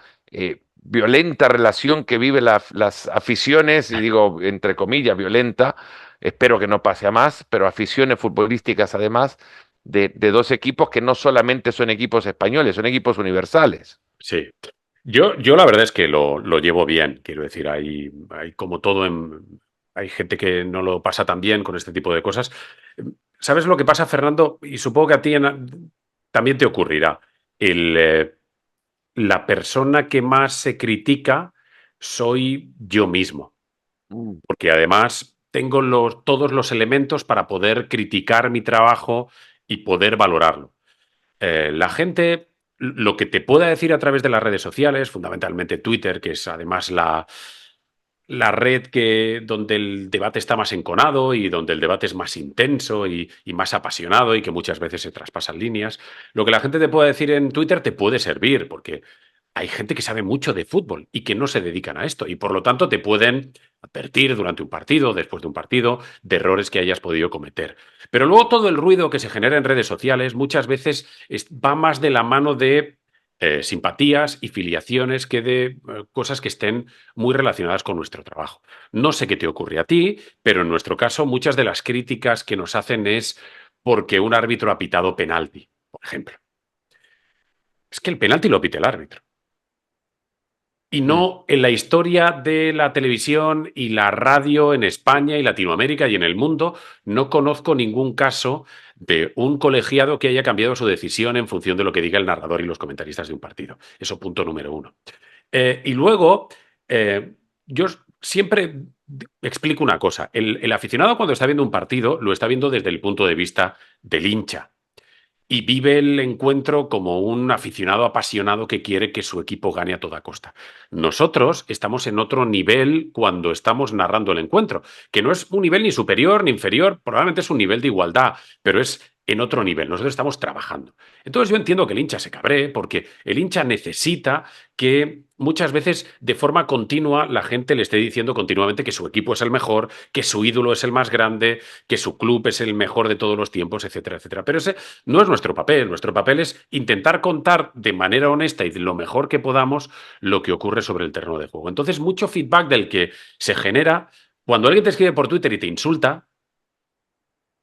violenta relación que viven las aficiones, y digo entre comillas violenta, espero que no pase a más, pero aficiones futbolísticas además de dos equipos que no solamente son equipos españoles, son equipos universales. Sí. Yo la verdad es que lo llevo bien, quiero decir, hay como todo hay gente que no lo pasa tan bien con este tipo de cosas. ¿Sabes lo que pasa, Fernando? Y supongo que a ti también te ocurrirá. El, la persona que más se critica soy yo mismo, Mm. porque además tengo todos los elementos para poder criticar mi trabajo y poder valorarlo. La gente, lo que te pueda decir a través de las redes sociales, fundamentalmente Twitter, que es además la red donde el debate está más enconado y donde el debate es más intenso y más apasionado y que muchas veces se traspasan líneas, lo que la gente te pueda decir en Twitter te puede servir, porque hay gente que sabe mucho de fútbol y que no se dedican a esto y por lo tanto te pueden advertir durante un partido, después de un partido, de errores que hayas podido cometer. Pero luego todo el ruido que se genera en redes sociales muchas veces va más de la mano de simpatías y filiaciones que de cosas que estén muy relacionadas con nuestro trabajo. No sé qué te ocurre a ti, pero en nuestro caso muchas de las críticas que nos hacen es porque un árbitro ha pitado penalti, por ejemplo. Es que el penalti lo pite el árbitro. Y Mm. no en la historia de la televisión y la radio en España y Latinoamérica y en el mundo, no conozco ningún caso de un colegiado que haya cambiado su decisión en función de lo que diga el narrador y los comentaristas de un partido. Eso punto número uno. Y luego, eh, yo siempre explico una cosa. El aficionado cuando está viendo un partido lo está viendo desde el punto de vista del hincha y vive el encuentro como un aficionado apasionado que quiere que su equipo gane a toda costa. Nosotros estamos en otro nivel cuando estamos narrando el encuentro, que no es un nivel ni superior ni inferior, probablemente es un nivel de igualdad, pero es en otro nivel, nosotros estamos trabajando. Entonces yo entiendo que el hincha se cabree porque el hincha necesita que muchas veces de forma continua la gente le esté diciendo continuamente que su equipo es el mejor, que su ídolo es el más grande, que su club es el mejor de todos los tiempos, etcétera, etcétera. Pero ese no es nuestro papel es intentar contar de manera honesta y de lo mejor que podamos lo que ocurre sobre el terreno de juego. Entonces, mucho feedback del que se genera cuando alguien te escribe por Twitter y te insulta,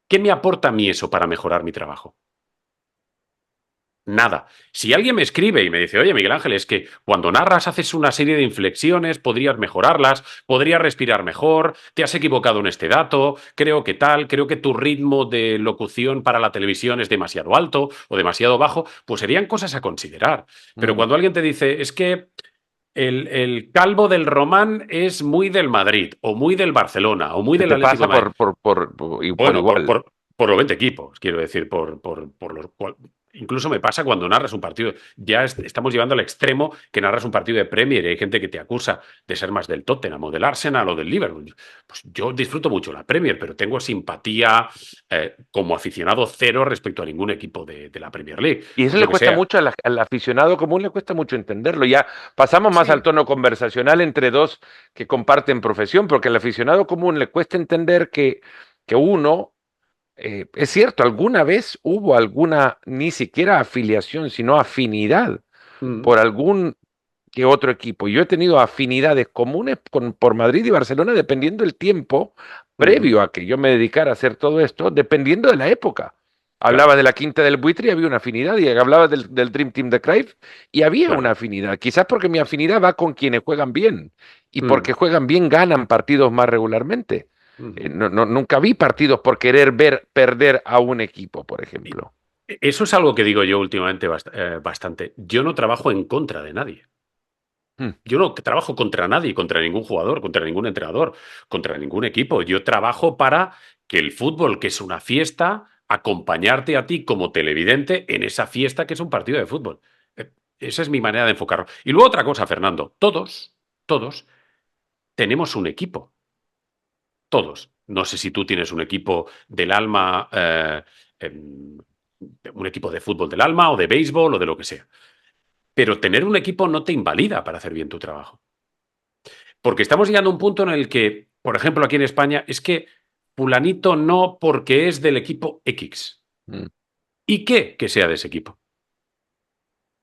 ¿qué me aporta a mí eso para mejorar mi trabajo? Nada. Si alguien me escribe y me dice, oye, Miguel Ángel, es que cuando narras haces una serie de inflexiones, podrías mejorarlas, podrías respirar mejor, te has equivocado en este dato, creo que tal, creo que tu ritmo de locución para la televisión es demasiado alto o demasiado bajo, pues serían cosas a considerar. Pero Mm. cuando alguien te dice, es que el calvo del Román es muy del Madrid, o muy del Barcelona, o muy ¿Qué del te Atlético de pasa Madrid. por Bueno, igual? por los 20 equipos, quiero decir, por los cual. Incluso me pasa cuando narras un partido. Ya estamos llevando al extremo que narras un partido de Premier y hay gente que te acusa de ser más del Tottenham o del Arsenal o del Liverpool. Pues yo disfruto mucho la Premier, pero tengo simpatía como aficionado cero respecto a ningún equipo de la Premier League. Y eso Pues le lo que cuesta sea. mucho al aficionado común, le cuesta mucho entenderlo. Ya pasamos más al Sí. tono conversacional entre dos que comparten profesión, porque al aficionado común le cuesta entender que uno, es cierto, alguna vez hubo alguna, ni siquiera afiliación, sino afinidad Mm, por algún que otro equipo. Yo he tenido afinidades comunes por Madrid y Barcelona dependiendo del tiempo ujú, previo a que yo me dedicara a hacer todo esto, dependiendo de la época. Hablaba claro, de la Quinta del Buitre y había una afinidad, y hablaba del Dream Team de Cruyff y había una claro. afinidad. Quizás porque mi afinidad va con quienes juegan bien y Mm, porque juegan bien ganan partidos más regularmente. ujú. Nunca vi partidos por querer ver perder a un equipo, por Y ejemplo. eso es algo que digo yo últimamente bastante. Yo no trabajo en contra de nadie. Mm. Yo no trabajo contra nadie, contra ningún jugador, contra ningún entrenador, contra ningún equipo. Yo trabajo para que el fútbol, que es una fiesta, acompañarte a ti como televidente en esa fiesta que es un partido de fútbol. Esa es mi manera de enfocarlo. Y luego otra cosa, Fernando, todos tenemos un equipo, todos. No sé si tú tienes un equipo del alma, un equipo de fútbol del alma o de béisbol o de lo que sea. Pero tener un equipo no te invalida para hacer bien tu trabajo. Porque estamos llegando a un punto en el que, por ejemplo, aquí en España, es que fulanito no porque es del equipo X. Mm. ¿Y qué que sea de ese equipo?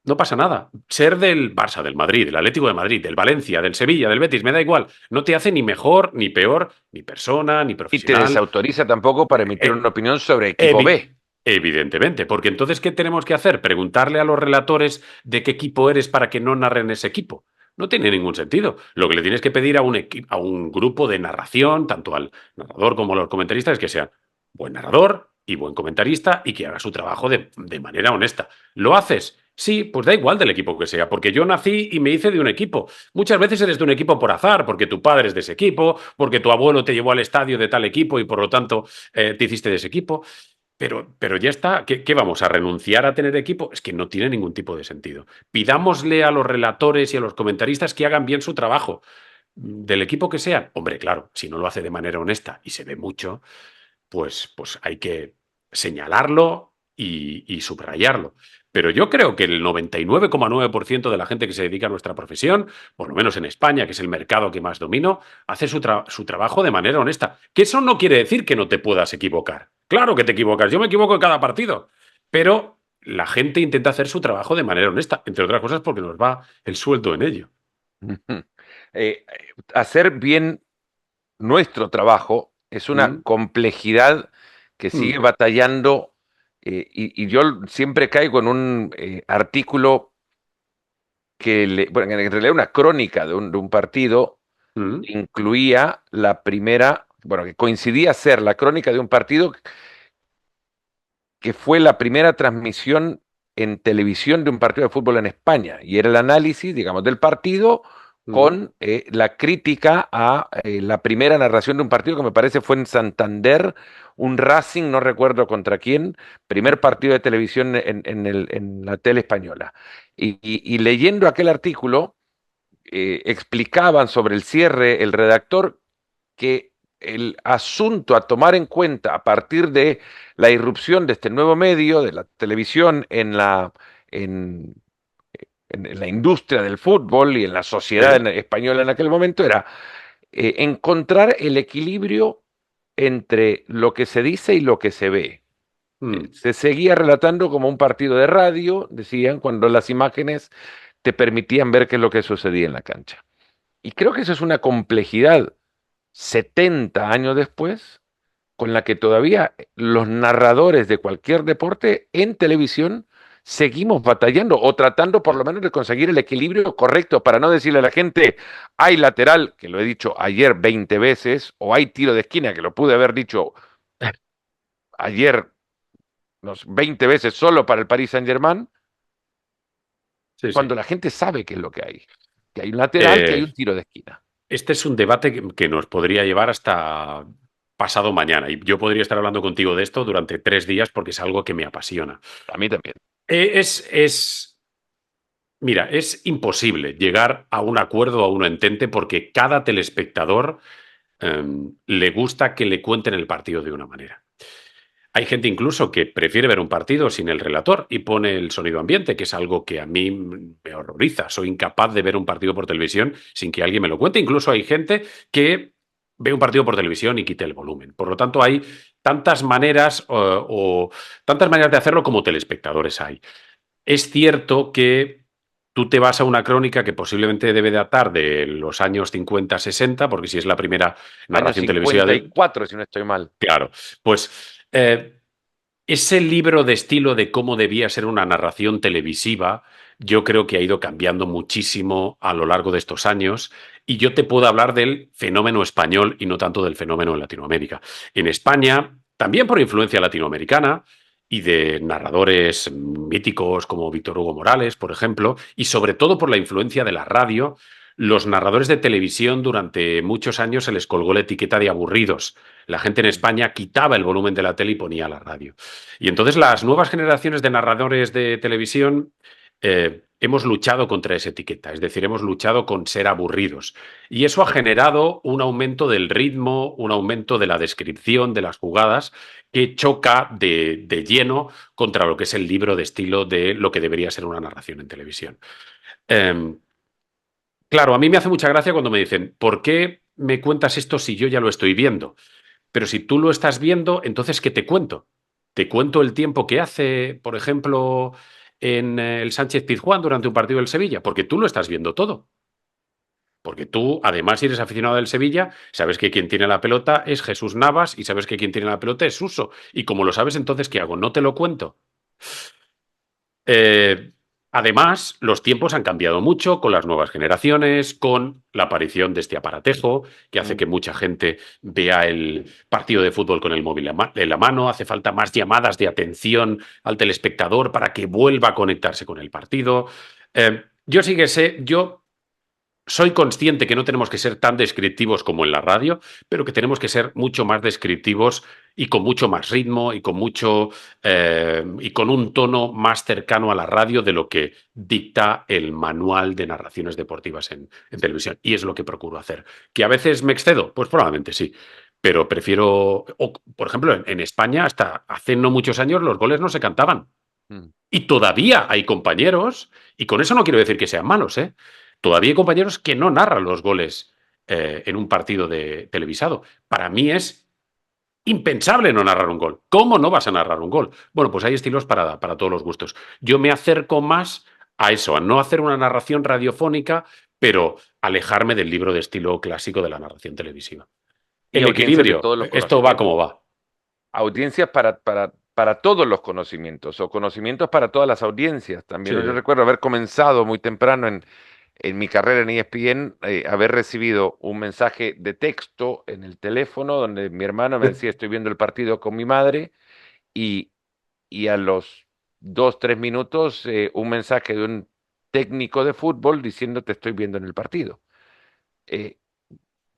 No pasa nada. Ser del Barça, del Madrid, del Atlético de Madrid, del Valencia, del Sevilla, del Betis, me da igual. No te hace ni mejor, ni peor, ni persona, ni Y te profesional. desautoriza tampoco para emitir Eh, una opinión sobre equipo evi- B. Evidentemente, porque entonces, ¿qué tenemos que hacer? Preguntarle a los relatores de qué equipo eres para que no narren ese equipo. No tiene ningún sentido. Lo que le tienes que pedir a un grupo de narración, tanto al narrador como a los comentaristas, es que sean buen narrador y buen comentarista y que haga su trabajo de manera honesta. ¿Lo haces? Sí, pues da igual del equipo que sea, porque yo nací y me hice de un equipo. Muchas veces eres de un equipo por azar, porque tu padre es de ese equipo, porque tu abuelo te llevó al estadio de tal equipo y por lo tanto te hiciste de ese equipo. Pero ya está, ¿qué vamos a renunciar a tener equipo? Es que no tiene ningún tipo de sentido. Pidámosle a los relatores y a los comentaristas que hagan bien su trabajo, del equipo que sean. Hombre, claro, si no lo hace de manera honesta y se ve mucho, pues hay que señalarlo y subrayarlo. Pero yo creo que el 99,9% de la gente que se dedica a nuestra profesión, por lo menos en España, que es el mercado que más domino, hace su trabajo de manera honesta. Que eso no quiere decir que no te puedas equivocar. Claro que te equivocas, yo me equivoco en cada partido, pero la gente intenta hacer su trabajo de manera honesta, entre otras cosas porque nos va el sueldo en ello. Ujú. Hacer bien nuestro trabajo es una ¿Mm? complejidad que sigue ¿Mm? batallando, y yo siempre caigo en un artículo bueno, en realidad una crónica de un partido ¿Mm? que incluía la primera, bueno, que coincidía ser la crónica de un partido que fue la primera transmisión en televisión de un partido de fútbol en España, y era el análisis, digamos, del partido ¿Mm? con la crítica a la primera narración de un partido que me parece fue en Santander, un Racing, no recuerdo contra quién, primer partido de televisión en la tele española. Y leyendo aquel artículo, explicaban sobre el cierre el redactor que el asunto a tomar en cuenta a partir de la irrupción de este nuevo medio, de la televisión en, en la industria del fútbol y en la sociedad Sí. española en aquel momento, era encontrar el equilibrio entre lo que se dice y lo que se ve. Mm. Se seguía relatando como un partido de radio, decían, cuando las imágenes te permitían ver qué es lo que sucedía en la cancha. Y creo que eso es una complejidad 70 años después, con la que todavía los narradores de cualquier deporte en televisión seguimos batallando o tratando por lo menos de conseguir el equilibrio correcto para no decirle a la gente, hay lateral, que lo he dicho ayer 20 veces, o hay tiro de esquina, que lo pude haber dicho ayer 20 veces solo para el Paris Saint-Germain, Sí, cuando sí. la gente sabe qué es lo que hay un lateral, que hay Eh, un tiro de esquina. este es un debate que nos podría llevar hasta pasado mañana. Y yo podría estar hablando contigo de esto durante 3 días porque es algo que me apasiona. A mí también. Mira, es imposible llegar a un acuerdo o a un entente porque cada telespectador le gusta que le cuenten el partido de una manera. Hay gente incluso que prefiere ver un partido sin el relator y pone el sonido ambiente, que es algo que a mí me horroriza. Soy incapaz de ver un partido por televisión sin que alguien me lo cuente. Incluso hay gente que ve un partido por televisión y quite el volumen. Por lo tanto, hay tantas maneras o tantas maneras de hacerlo como telespectadores hay. Es cierto que tú te vas a una crónica que posiblemente debe datar de los años 50, 60, porque si es la primera Año narración televisiva cincuenta y de... cuatro si no estoy mal. Claro, pues ese libro de estilo de cómo debía ser una narración televisiva, yo creo que ha ido cambiando muchísimo a lo largo de estos años y yo te puedo hablar del fenómeno español y no tanto del fenómeno en Latinoamérica. En España, también por influencia latinoamericana y de narradores míticos como Víctor Hugo Morales, por ejemplo, y sobre todo por la influencia de la radio, los narradores de televisión durante muchos años se les colgó la etiqueta de aburridos. La gente en Mm. España quitaba el volumen de la tele y ponía la radio. Y entonces las nuevas generaciones de narradores de televisión hemos luchado contra esa etiqueta, es decir, hemos luchado con ser aburridos. Y eso ha generado un aumento del ritmo, un aumento de la descripción de las jugadas que choca de lleno contra lo que es el libro de estilo de lo que debería ser una narración en televisión. Eh, claro, a mí me hace mucha gracia cuando me dicen, ¿por qué me cuentas esto si yo ya lo estoy viendo? Pero si tú lo estás viendo, entonces, ¿qué te cuento? ¿Te cuento el tiempo que hace, por ejemplo, en el Sánchez Pizjuán durante un partido del Sevilla? Porque tú lo estás viendo todo. Porque tú, además, si eres aficionado del Sevilla, sabes que quien tiene la pelota es Jesús Navas y sabes que quien tiene la pelota es Suso. Y como lo sabes, entonces, ¿qué hago? ¿No te lo cuento? Eh, además, los tiempos han cambiado mucho con las nuevas generaciones, con la aparición de este aparatejo que hace Mm. que mucha gente vea el partido de fútbol con el móvil en la mano. Hace falta más llamadas de atención al telespectador para que vuelva a conectarse con el partido. Yo sí que sé, yo soy consciente que no tenemos que ser tan descriptivos como en la radio, pero que tenemos que ser mucho más descriptivos y con mucho más ritmo y con mucho y con un tono más cercano a la radio de lo que dicta el manual de narraciones deportivas en televisión. Y es lo que procuro hacer. ¿Que a veces me excedo? Pues probablemente sí. Pero prefiero, o, por ejemplo, en España hasta hace no muchos años los goles no se cantaban. Mm. Y todavía hay compañeros, y con eso no quiero decir que sean malos, ¿eh? Todavía hay compañeros que no narran los goles en un partido de televisado. Para mí es impensable no narrar un gol. ¿Cómo no vas a narrar un gol? Bueno, pues hay estilos para todos los gustos. Yo me acerco más a eso, a no hacer una narración radiofónica, pero alejarme del libro de estilo clásico de la narración televisiva. Y El audiencias de equilibrio, todos los esto va como conocimientos. va. Audiencias para todos los conocimientos o conocimientos para todas las audiencias también, ¿no? Yo Sí. recuerdo haber comenzado muy temprano en mi carrera en ESPN, haber recibido un mensaje de texto en el teléfono donde mi hermano me decía, estoy viendo el partido con mi madre y, y a los 2, 3 minutos un mensaje de un técnico de fútbol diciendo, te estoy viendo en el partido. Eh,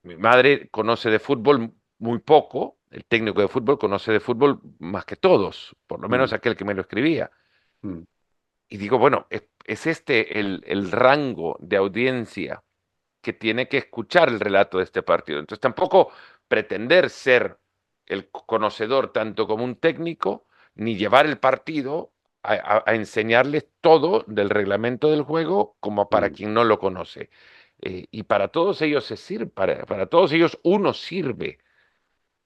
Mi madre conoce de fútbol muy poco, el técnico de fútbol conoce de fútbol más que todos, por lo menos Mm, aquel que me lo escribía. mm, Y digo, bueno, es este el rango de audiencia que tiene que escuchar el relato de este partido. Entonces tampoco pretender ser el conocedor tanto como un técnico, ni llevar el partido a enseñarles todo del reglamento del juego como para Mm. quien no lo conoce. Y para todos ellos se sirve, para todos ellos uno sirve.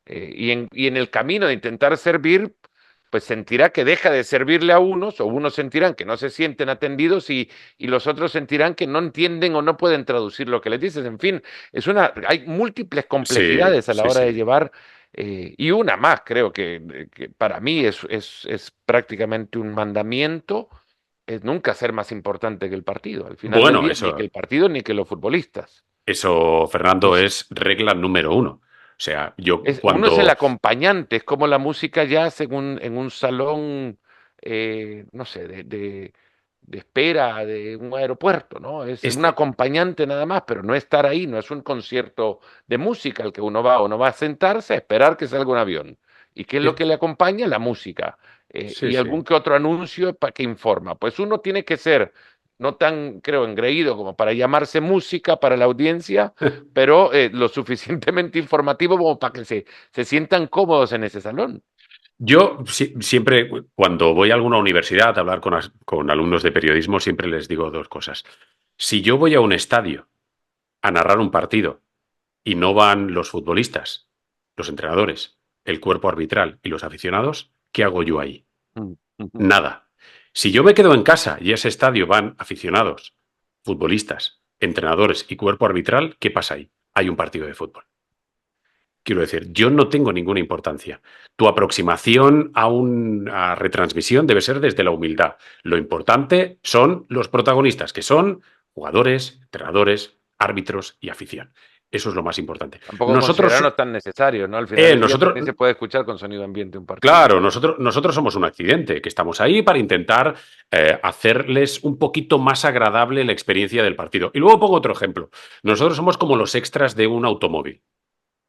Y en el camino de intentar servir, pues sentirá que deja de servirle a unos, o unos sentirán que no se sienten atendidos y los otros sentirán que no entienden o no pueden traducir lo que les dices. En fin, hay múltiples Sí, complejidades a la sí, hora de sí. llevar, y una más, creo que para mí es prácticamente un mandamiento, es nunca ser más importante que el partido. Al final del Bueno, día, ni que el partido ni que los futbolistas. eso, Fernando, Es, es regla número uno. O sea, yo Uno es el cuando... acompañante, es como la música jazz en un salón, no sé, de espera de un aeropuerto, ¿no? Es un Este, acompañante nada más, pero no estar ahí, no es un concierto de música al que uno va a sentarse a esperar que salga un avión. ¿Y qué es lo es- que le acompaña? La música. sí, Y algún sí. que otro anuncio para que informa. Pues uno tiene que ser no tan, creo, engreído como para llamarse música para la audiencia, pero lo suficientemente informativo como para que se sientan cómodos en ese salón. Yo siempre, cuando voy a alguna universidad a hablar con alumnos de periodismo, siempre les digo dos cosas. Si yo voy a un estadio a narrar un partido y no van los futbolistas, los entrenadores, el cuerpo arbitral y los aficionados, ¿qué hago yo ahí? Mm, ujú. Nada. Si yo me quedo en casa y a ese estadio van aficionados, futbolistas, entrenadores y cuerpo arbitral, ¿qué pasa ahí? Hay un partido de fútbol. Quiero decir, yo no tengo ninguna importancia. Tu aproximación a una retransmisión debe ser desde la humildad. Lo importante son los protagonistas, que son jugadores, entrenadores, árbitros y afición. Eso es lo más importante. Tampoco Nosotros, considerarnos tan necesarios, ¿no? Al final del día nosotros, también se puede escuchar con sonido ambiente un partido. claro, nosotros somos un accidente, que estamos ahí para intentar hacerles un poquito más agradable la experiencia del partido. Y luego pongo otro ejemplo. Nosotros somos como los extras de un automóvil.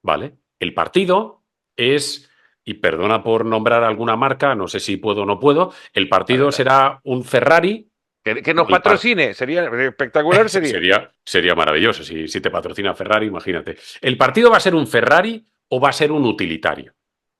¿Vale? El partido es, y perdona por nombrar alguna marca, no sé si puedo o no puedo, el partido Adelante. será un Ferrari. Que nos El par- patrocine, sería espectacular, sería. sería maravilloso si te patrocina Ferrari, imagínate. ¿El partido va a ser un Ferrari o va a ser un utilitario?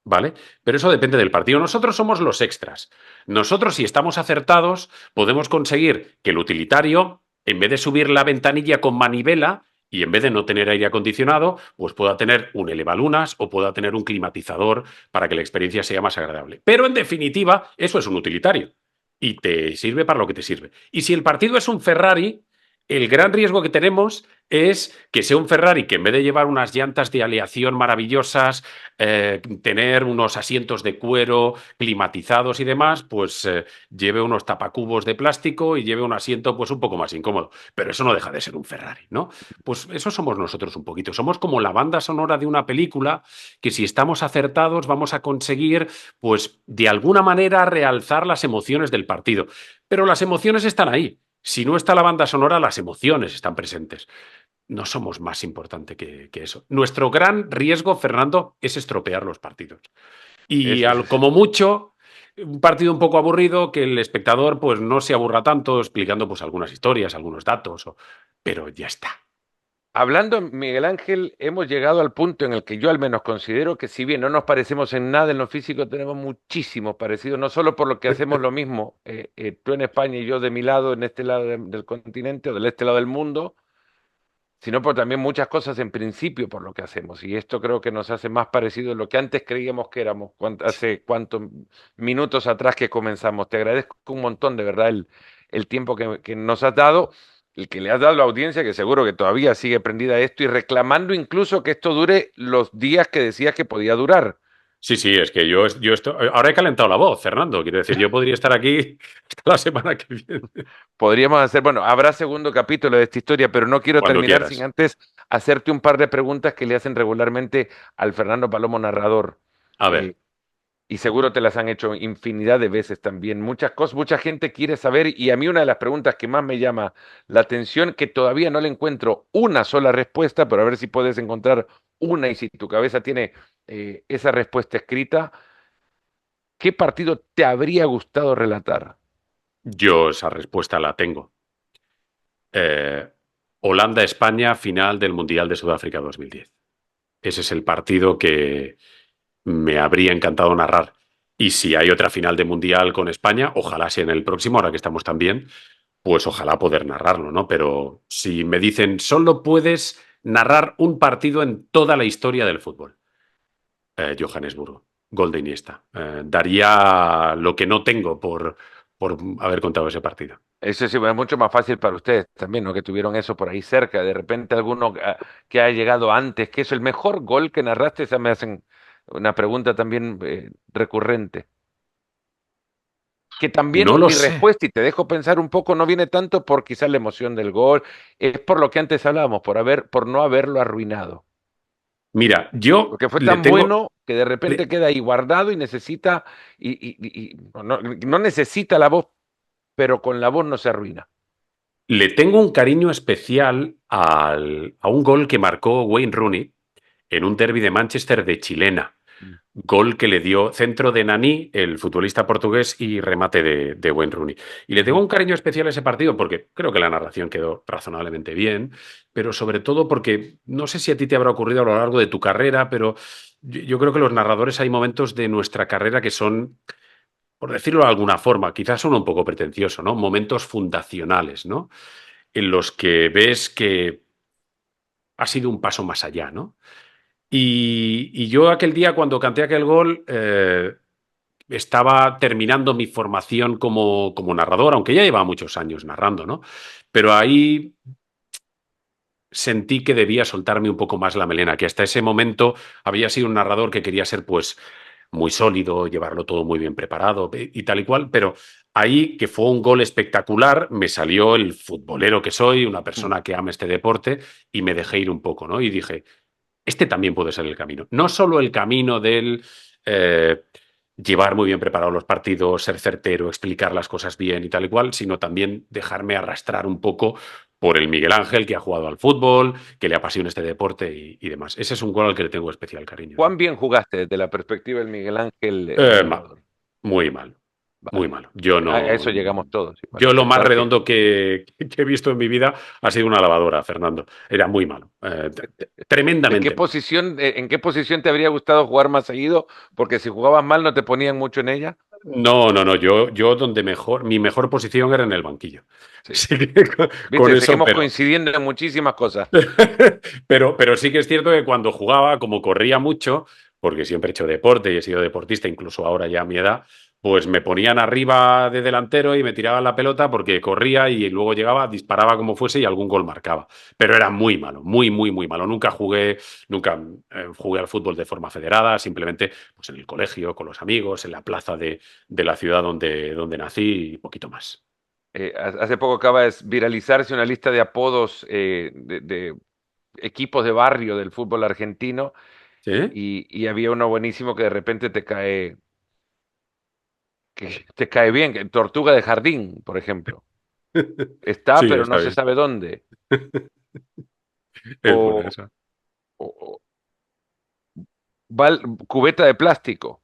¿Vale? Pero eso depende del partido. Nosotros somos los extras. Nosotros, si estamos acertados, podemos conseguir que el utilitario, en vez de subir la ventanilla con manivela y en vez de no tener aire acondicionado, pues pueda tener un elevalunas o pueda tener un climatizador para que la experiencia sea más agradable. Pero en definitiva, eso es un utilitario y te sirve para lo que te sirve. Y si el partido es un Ferrari, el gran riesgo que tenemos es que sea un Ferrari que en vez de llevar unas llantas de aleación maravillosas, tener unos asientos de cuero climatizados y demás, pues lleve unos tapacubos de plástico y lleve un asiento pues un poco más incómodo. Pero eso no deja de ser un Ferrari, ¿no? Pues eso somos nosotros un poquito. Somos como la banda sonora de una película que si estamos acertados vamos a conseguir pues de alguna manera realzar las emociones del partido. Pero las emociones están ahí. Si no está la banda sonora, las emociones están presentes. No somos más importante que eso. Nuestro gran riesgo, Fernando, es estropear los partidos. Y Es como mucho, un partido un poco aburrido, que el espectador pues no se aburra tanto explicando pues algunas historias, algunos datos, pero ya está. Hablando, Miguel Ángel, hemos llegado al punto en el que yo al menos considero que si bien no nos parecemos en nada en lo físico, tenemos muchísimos parecidos, no solo por lo que hacemos lo mismo, tú en España y yo de mi lado, en este lado del continente o del este lado del mundo, sino por también muchas cosas en principio por lo que hacemos. Y esto creo que nos hace más parecido a lo que antes creíamos que éramos, hace cuántos minutos atrás que comenzamos. Te agradezco un montón, de verdad, el tiempo que nos has dado, el que le has dado a la audiencia, que seguro que todavía sigue prendida a esto y reclamando incluso que esto dure los días que decías que podía durar. Sí, sí, es que yo estoy, ahora he calentado la voz, Fernando. Quiero decir, yo podría estar aquí hasta la semana que viene, Podríamos hacer, bueno, habrá segundo capítulo de esta historia, pero no quiero cuando terminar sin quieras. antes hacerte un par de preguntas que le hacen regularmente al Fernando Palomo narrador. A ver. Eh, y seguro te las han hecho infinidad de veces también. Muchas cosas, mucha gente quiere saber, y a mí una de las preguntas que más me llama la atención, que todavía no le encuentro una sola respuesta, pero a ver si puedes encontrar una y si tu cabeza tiene esa respuesta escrita, ¿qué partido te habría gustado relatar? Yo esa respuesta la tengo. Eh, Holanda-España, final del Mundial de Sudáfrica 2010. Ese es el partido que me habría encantado narrar. Y si hay otra final de Mundial con España, ojalá sea en el próximo, ahora que estamos tan bien, pues ojalá poder narrarlo, ¿no? Pero si me dicen, solo puedes narrar un partido en toda la historia del fútbol, Johannesburgo, gol de Iniesta. Daría lo que no tengo por haber contado ese partido. Eso sí, es mucho más fácil para ustedes también, ¿no? Que tuvieron eso por ahí cerca. De repente alguno que ha llegado antes, que es el mejor gol que narraste, esa me hacen una pregunta también recurrente. Que No también lo mi sé. respuesta, y te dejo pensar un poco, no viene tanto por quizás la emoción del gol, es por lo que antes hablábamos, por no haberlo arruinado. Mira, yo Porque fue le tan tengo, bueno que de repente le, queda ahí guardado y necesita, no necesita la voz, pero con la voz no se arruina. le tengo un cariño especial a un gol que marcó Wayne Rooney en un derbi de Manchester de chilena. Mm. Gol que le dio centro de Nani, el futbolista portugués, y remate de Wayne Rooney. Y le tengo Ujú. un cariño especial a ese partido porque creo que la narración quedó razonablemente bien, pero sobre todo porque no sé si a ti te habrá ocurrido a lo largo de tu carrera, pero yo creo que los narradores hay momentos de nuestra carrera que son, por decirlo de alguna forma, quizás son un poco pretencioso, ¿no? Momentos fundacionales, ¿no? En los que ves que ha sido un paso más allá, ¿no? Y yo aquel día cuando canté aquel gol estaba terminando mi formación como narrador, aunque ya llevaba muchos años narrando, ¿no? Pero ahí sentí que debía soltarme un poco más la melena, que hasta ese momento había sido un narrador que quería ser pues muy sólido, llevarlo todo muy bien preparado y tal y cual, pero ahí que fue un gol espectacular, me salió el futbolero que soy, una Mm. persona que ama este deporte y me dejé ir un poco, ¿no? Y dije, este también puede ser el camino. No solo el camino del llevar muy bien preparados los partidos, ser certero, explicar las cosas bien y tal y cual, sino también dejarme arrastrar un poco por el Miguel Ángel que ha jugado al fútbol, que le apasiona este deporte y demás. Ese es un gol al que le tengo especial cariño, sí. ¿Cuán bien jugaste desde la perspectiva del Miguel Ángel Mal, narrador? muy mal, muy Vale. malo. Yo A no. eso llegamos todos, igual, a Yo lo más pensar que redondo que he visto en mi vida ha sido una lavadora, Fernando. Era muy malo. Tremendamente malo. ¿en qué posición te habría gustado jugar más seguido? Porque si jugabas mal no te ponían mucho en ella. No, no, no. Yo donde mejor, mi mejor posición era en el banquillo. Sí. Así que con Viste, eso, seguimos coincidiendo en muchísimas cosas. pero sí que es cierto que cuando jugaba, como corría mucho, porque siempre he hecho deporte y he sido deportista, incluso ahora ya a mi edad, pues me ponían arriba de delantero y me tiraban la pelota porque corría y luego llegaba, disparaba como fuese y algún gol marcaba. Pero era muy malo, muy, muy, muy malo. Nunca jugué al fútbol de forma federada, simplemente pues en el colegio, con los amigos, en la plaza de la ciudad donde nací y poquito más. Hace poco acaba de viralizarse una lista de apodos de equipos de barrio del fútbol argentino ¿Sí? y había uno buenísimo que de repente que te cae bien, que Tortuga de Jardín, por ejemplo. Está, Sí, pero está no se bien. sabe dónde. Es buena O, esa. o cubeta de plástico.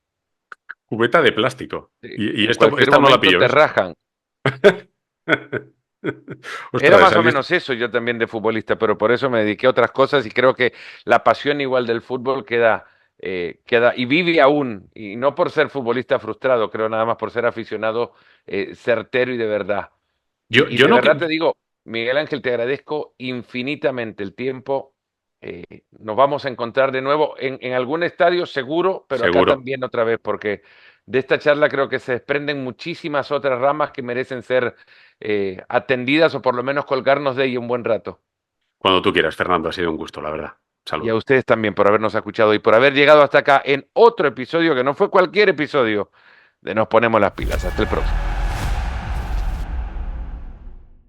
Cubeta de plástico. Y En esto, cualquier esta no la momento pillo, te ¿ves? rajan. Era Ostras, más esa o lista. menos eso yo también de futbolista, pero por eso me dediqué a otras cosas y creo que la pasión igual del fútbol queda y vive aún, y no por ser futbolista frustrado, creo nada más por ser aficionado certero y de verdad. Yo, Y yo de no. verdad te digo, Miguel Ángel, te agradezco infinitamente el tiempo. Nos vamos a encontrar de nuevo en algún estadio seguro, pero acá Seguro. también otra vez, porque de esta charla creo que se desprenden muchísimas otras ramas que merecen ser atendidas o por lo menos colgarnos de ella un buen rato. Cuando tú quieras, Fernando. Ha sido un gusto, la verdad. Y a Saludos. ustedes también por habernos escuchado y por haber llegado hasta acá en otro episodio que no fue cualquier episodio de Nos Ponemos las Pilas. Hasta el próximo.